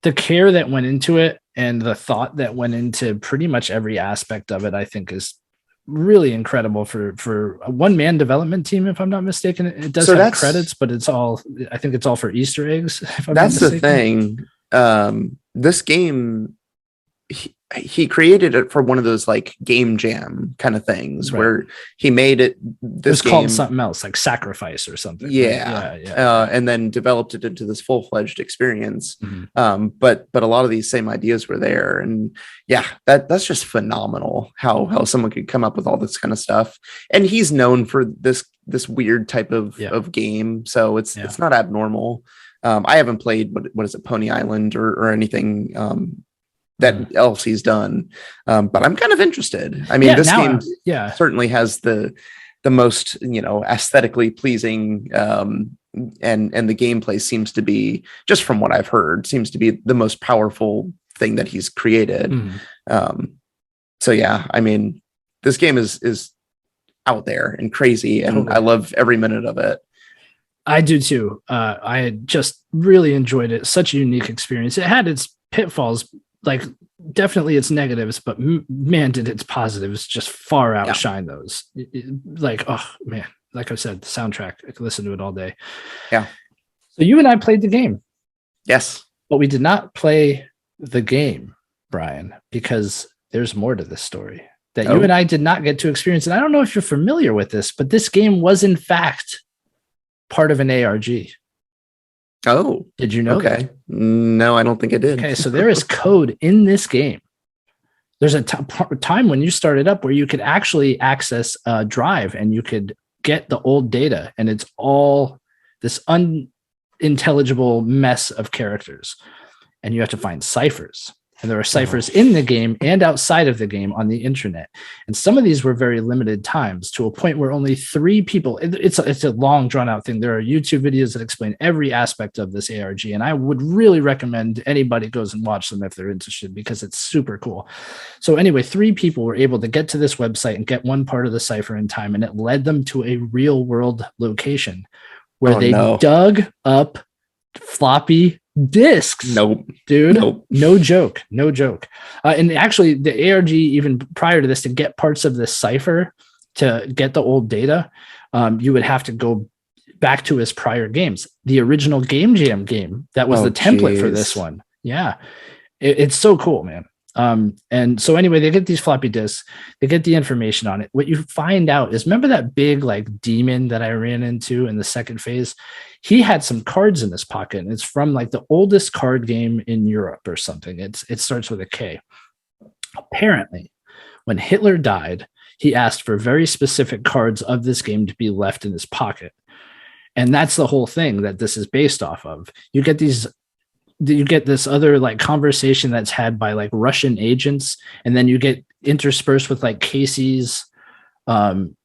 care that went into it and the thought that went into pretty much every aspect of it, I think is really incredible for a one-man development team, if I'm not mistaken. It does have credits, but I think it's all for Easter eggs. If I'm that's the thing. This game, he created it for one of those like game jam kind of things, right, where he made it. This game called something else, like Sacrifice or something. Yeah. And then developed it into this full-fledged experience. Mm-hmm. But a lot of these same ideas were there, and that's just phenomenal how someone could come up with all this kind of stuff. And he's known for this weird type of game, so it's not abnormal. I haven't played what is it, Pony Island or anything that else he's done, but I'm kind of interested. I mean, this game certainly has the most aesthetically pleasing, and the gameplay seems to be, just from what I've heard, seems to be the most powerful thing that he's created. So yeah, I mean, this game is out there and crazy, and totally. I love every minute of it. I do too. I just really enjoyed it. Such a unique experience. It had its pitfalls, like definitely its negatives, but man, did its positives just far outshine those. Like, oh man, like I said, the soundtrack, I could listen to it all day. Yeah. So you and I played the game. Yes. But we did not play the game, Brian, because there's more to this story that you and I did not get to experience. And I don't know if you're familiar with this, but this game was in fact part of an ARG. Oh, did you know that? No, I don't think I did. Okay, so there is code in this game. There's a time when you started up where you could actually access a drive and you could get the old data, and it's all this unintelligible mess of characters, and you have to find ciphers. And there are ciphers in the game and outside of the game on the internet. And some of these were very limited times, to a point where only 3 people, it's a long drawn out thing. There are YouTube videos that explain every aspect of this ARG. And I would really recommend anybody goes and watch them if they're interested, because it's super cool. So anyway, 3 people were able to get to this website and get one part of the cipher in time. And it led them to a real world location where they dug up floppy discs. Nope, dude. Nope. No joke. And actually, the ARG, even prior to this, to get parts of this cipher, to get the old data, you would have to go back to his prior games. The original Game Jam game that was the template for this one. Yeah, it's so cool, man. And so anyway, they get these floppy disks, they get the information on it. What you find out is, remember that big like demon that I ran into in the second phase? He had some cards in his pocket, and it's from like the oldest card game in Europe or something. It starts with a K. Apparently, when Hitler died, he asked for very specific cards of this game to be left in his pocket. And that's the whole thing that this is based off of. You get this other like conversation that's had by like Russian agents, and then you get interspersed with like Casey's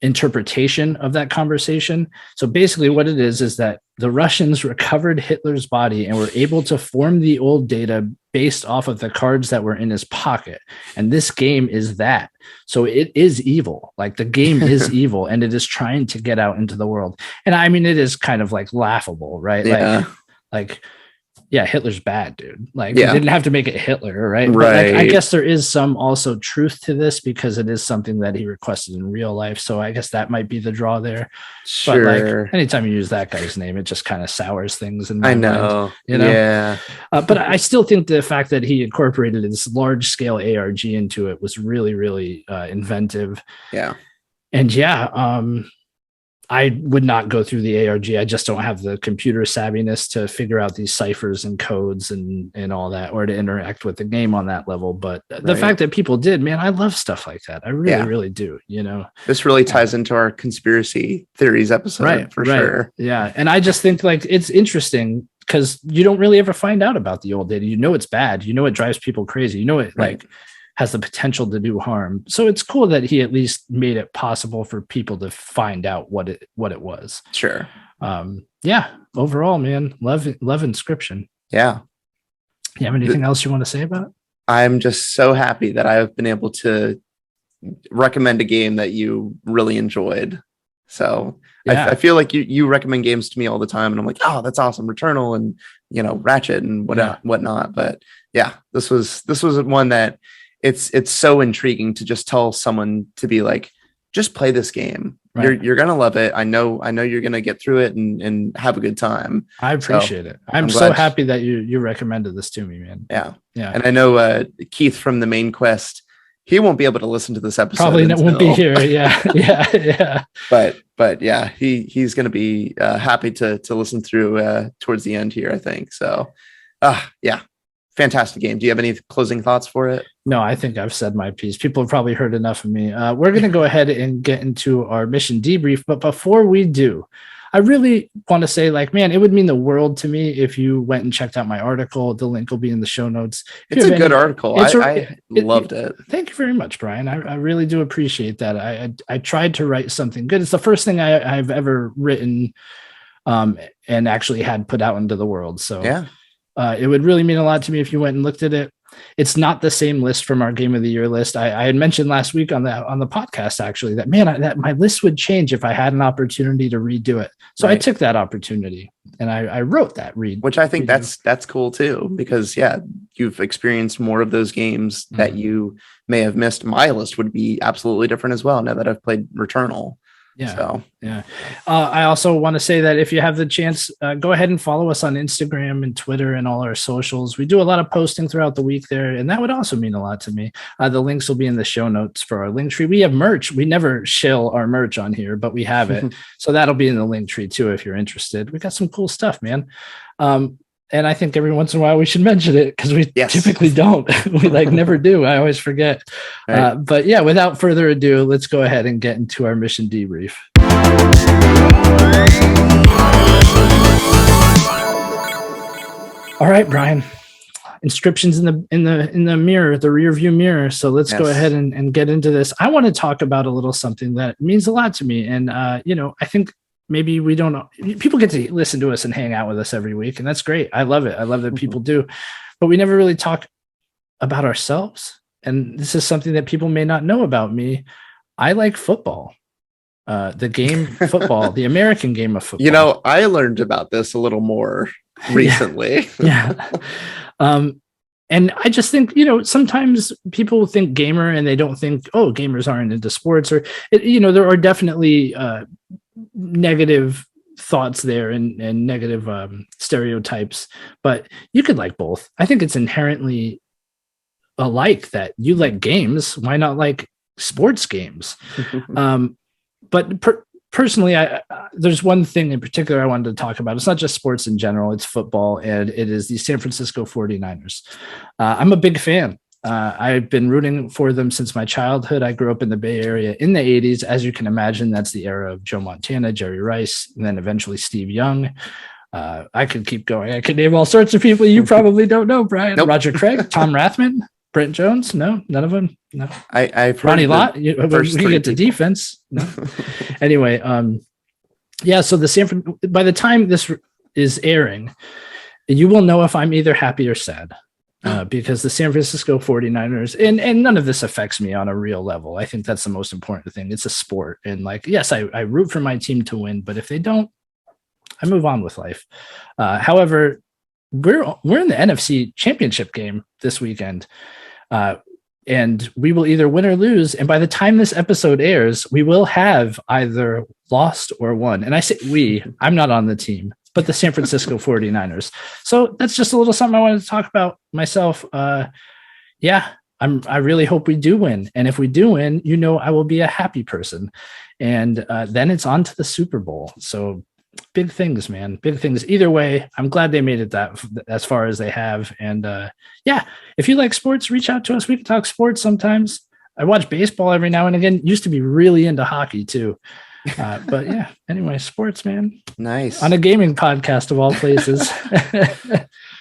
interpretation of that conversation. So basically what it is that the Russians recovered Hitler's body and were able to form the old data based off of the cards that were in his pocket. And this game is that. So it is evil. Like the game is evil, and it is trying to get out into the world. And I mean, it is kind of like laughable, right? Yeah. Like yeah, Hitler's bad, dude. Like, Yeah. you didn't have to make it Hitler, right? But like, I guess there is some also truth to this because it is something that he requested in real life. So I guess that might be the draw there. Sure. But like, anytime you use that guy's name, it just kind of sours things in my I know. mind. You know? Yeah. But I still think the fact that he incorporated this large scale ARG into it was really, really inventive. Yeah. And yeah, I would not go through the ARG. I just don't have the computer savviness to figure out these ciphers and codes and all that, or to interact with the game on that level. But the fact that people did, man, I love stuff like that. I really, really do. You know, this really ties into our conspiracy theories episode for sure. Yeah. And I just think like it's interesting because you don't really ever find out about the old data. You know, it's bad. You know, it drives people crazy. You know, it like has the potential to do harm. So it's cool that he at least made it possible for people to find out what it was. Sure. Yeah. Overall, man, love Inscryption. Yeah. You have anything else you want to say about it? I'm just so happy that I've been able to recommend a game that you really enjoyed. So I feel like you recommend games to me all the time, and I'm like, oh, that's awesome, Returnal and Ratchet and whatnot. But yeah, this was one that it's so intriguing to just tell someone to be like, just play this game. Right. You're gonna love it. I know you're gonna get through it and have a good time. I appreciate it. I'm so happy that you recommended this to me, man. Yeah. And I know Keith from the main quest, he won't be able to listen to this episode. Probably won't be here. Yeah. But yeah, he's gonna be happy to listen through towards the end here, I think. So yeah. Fantastic game. Do you have any closing thoughts for it? No, I think I've said my piece. People have probably heard enough of me. We're going to go ahead and get into our mission debrief. But before we do, I really want to say, like, man, it would mean the world to me if you went and checked out my article. The link will be in the show notes. It's a good article. I loved it. Thank you very much, Brian. I really do appreciate that. I tried to write something good. It's the first thing I've ever written and actually had put out into the world. So yeah. It would really mean a lot to me if you went and looked at it. It's not the same list from our Game of the Year list. I had mentioned last week on the podcast, actually, that, man, that my list would change if I had an opportunity to redo it. So I took that opportunity and I wrote that read. Which I think that's cool too, because you've experienced more of those games that you may have missed. My list would be absolutely different as well now that I've played Returnal. Yeah. I also want to say that if you have the chance, go ahead and follow us on Instagram and Twitter and all our socials. We do a lot of posting throughout the week there, and that would also mean a lot to me. The links will be in the show notes for our link tree. We have merch. We never shill our merch on here, but we have it. So that'll be in the link tree too, if you're interested. We got some cool stuff, man. And I think every once in a while we should mention it because we typically don't. We never do. I always forget. Right. But yeah, without further ado, let's go ahead and get into our mission debrief. All right, Brian. Inscriptions in the mirror, the rear view mirror. So let's go ahead and get into this. I want to talk about a little something that means a lot to me. And I think maybe we don't know. People get to listen to us and hang out with us every week, and that's great. I love it. I love that people do, but we never really talk about ourselves. And this is something that people may not know about me. I like football, the game football, the American game of football. I learned about this a little more recently. And I just think, sometimes people think gamer and they don't think, oh, gamers aren't into sports, or, there are definitely, negative thoughts there and negative stereotypes, but you could like both. I think it's inherently alike that you like games. Why not like sports games? But personally, there's one thing in particular I wanted to talk about. It's not just sports in general, it's football, and it is the San Francisco 49ers. I'm a big fan. I've been rooting for them since my childhood. I grew up in the Bay Area in the 80s. As you can imagine, that's the era of Joe Montana, Jerry Rice, and then eventually Steve Young. I could keep going. I could name all sorts of people you probably don't know, Brian. Nope. Roger Craig, Tom Rathman, Brent Jones. No, none of them. No. I've Ronnie Lott. We can get to defense. No. Anyway, so by the time this is airing, you will know if I'm either happy or sad. Because the San Francisco 49ers, and none of this affects me on a real level. I think that's the most important thing. It's a sport. And yes, I root for my team to win, but if they don't, I move on with life. However, we're in the NFC Championship game this weekend. And we will either win or lose. And by the time this episode airs, we will have either lost or won. And I say I'm not on the team, but the San Francisco 49ers. So that's just a little something I wanted to talk about myself. I really hope we do win. And if we do win, I will be a happy person. And then it's on to the Super Bowl. So big things, man. Big things. Either way, I'm glad they made it that as far as they have. And if you like sports, reach out to us. We can talk sports sometimes. I watch baseball every now and again. Used to be really into hockey too. But yeah, anyway, sports, man. Nice. On a gaming podcast of all places.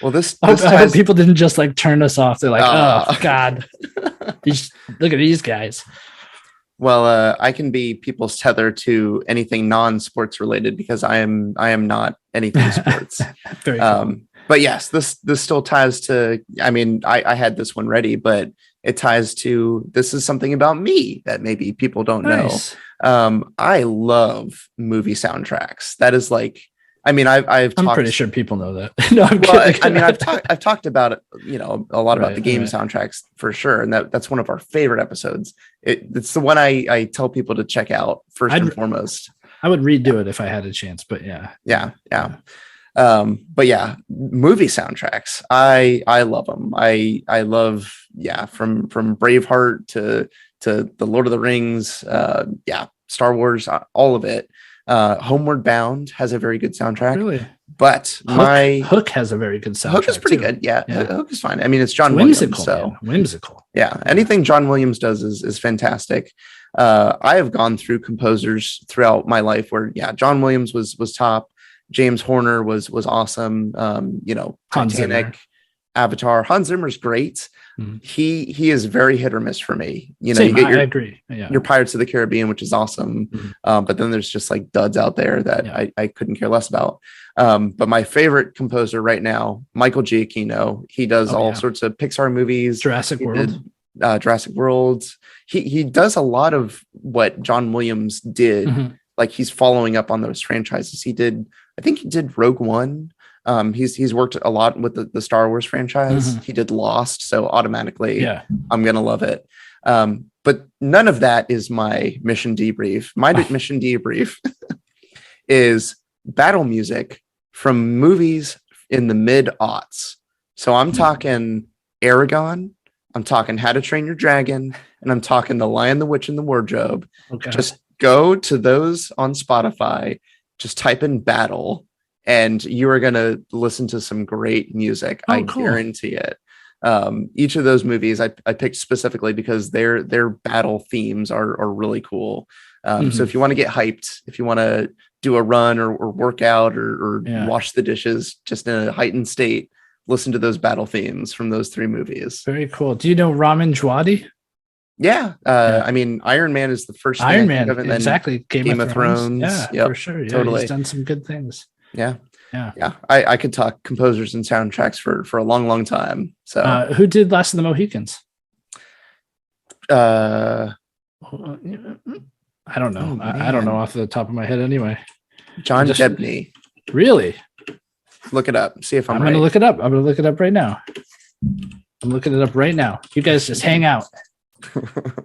Well, I hope people didn't just like turn us off. They're like, oh God, look at these guys. Well, I can be people's tether to anything non-sports related because I am not anything sports. Very cool. But yes, this still ties to. I mean, I had this one ready, but it ties to this is something about me that maybe people don't Nice. know. I love movie soundtracks. That is like. I mean, I'm pretty sure people know that. No, I'm kidding. I mean, I've talked about it, a lot about the game right. soundtracks for sure, and that's one of our favorite episodes. It's the one I tell people to check out first and foremost. I would redo it if I had a chance, but yeah. But yeah, movie soundtracks, I love them. I love from Braveheart to the Lord of the Rings, Star Wars, all of it. Homeward Bound has a very good soundtrack. Really? But Hook has a very good soundtrack. Hook is pretty good. Yeah. Hook is fine. I mean, it's John Williams. So whimsical. Yeah. Anything John Williams does is fantastic. I have gone through composers throughout my life where John Williams was top. James Horner was awesome. Titanic, Avatar. Hans Zimmer's great. Mm-hmm. He is very hit or miss for me. I agree. Yeah. Your Pirates of the Caribbean, which is awesome. Mm-hmm. But then there's just like duds out there that I couldn't care less about. But my favorite composer right now, Michael Giacchino, he does all sorts of Pixar movies. Jurassic World. Jurassic World. He does a lot of what John Williams did. Mm-hmm. Like he's following up on those franchises. I think he did Rogue One. He's worked a lot with the Star Wars franchise. Mm-hmm. He did Lost, so automatically I'm gonna love it. But none of that is my mission debrief. My mission debrief is battle music from movies in the mid-aughts. So I'm talking Aragon, I'm talking How to Train Your Dragon, and I'm talking The Lion, the Witch, and the Wardrobe. Okay. Just go to those on Spotify, just type in battle, and you are going to listen to some great music. I guarantee it. Each of those movies I picked specifically because their battle themes are really cool. So if you want to get hyped, if you want to do a run or work out or wash the dishes just in a heightened state, listen to those battle themes from those three movies. Very cool. Do you know Ramin Djawadi? Yeah. I mean, Iron Man is the first thing Iron Man, exactly. Game of Thrones. Yeah, for sure. Yeah, totally. He's done some good things. Yeah. I could talk composers and soundtracks for a long time. So who did Last of the Mohicans? I don't know. I don't know off the top of my head anyway. John Debney. Really? Look it up. See if I'm right. going to look it up. I'm going to look it up right now. I'm looking it up right now. You guys just hang out.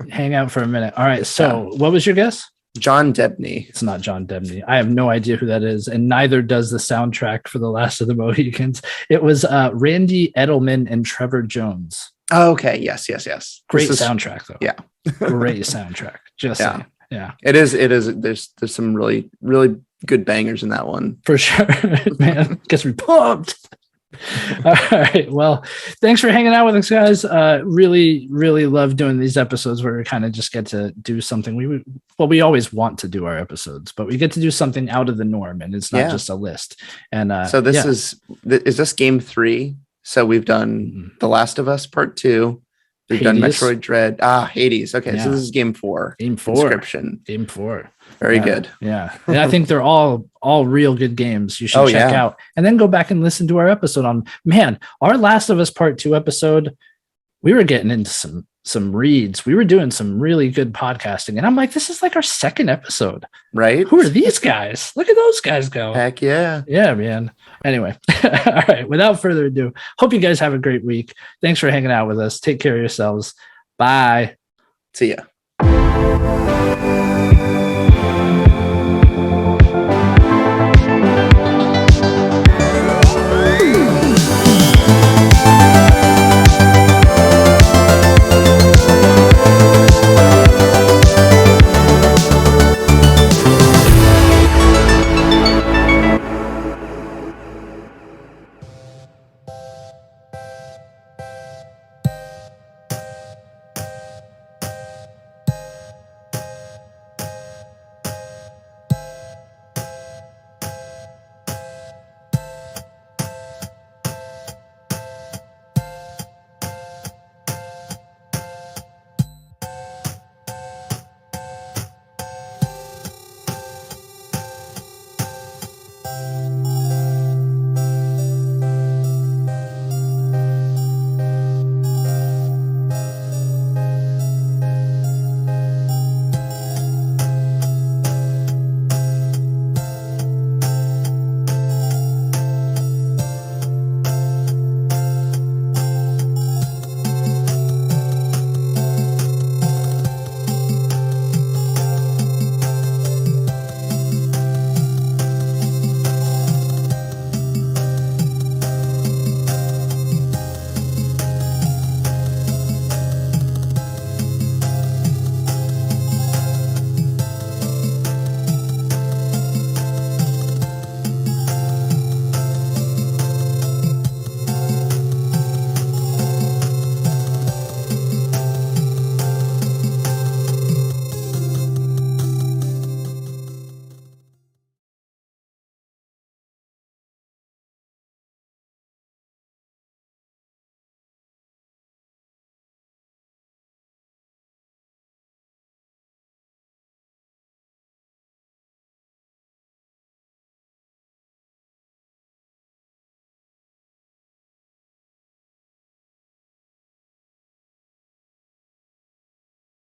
Hang out for a minute. All right. So what was your guess? John Debney. It's not John Debney. I have no idea who that is, and neither does the soundtrack for The Last of the Mohicans. It was Randy Edelman and Trevor Jones. Oh, okay. Yes. Great soundtrack, though. Yeah. Great soundtrack. Just saying. Yeah. It is. There's some really good bangers in that one. For sure. Man, gets me pumped. All right. Well, thanks for hanging out with us, guys. Really love doing these episodes where we kind of just get to do something. We always want to do our episodes, but we get to do something out of the norm, and it's not just a list. And so this is this game 3? So we've done The Last of Us Part 2. We've done Metroid Dread. Hades. Okay, so this is game 4. Game 4. Inscryption. Game 4. Very good. Yeah. And I think they're all real good games. You should check out and then go back and listen to our episode on, man, our Last of Us Part 2 episode. We were getting into some some reads. We were doing some really good podcasting, and I'm like, this is like our second episode, right? Who are these guys? Look at those guys go. Heck yeah. Yeah, man. Anyway, all right. Without further ado, hope you guys have a great week. Thanks for hanging out with us. Take care of yourselves. Bye. See ya.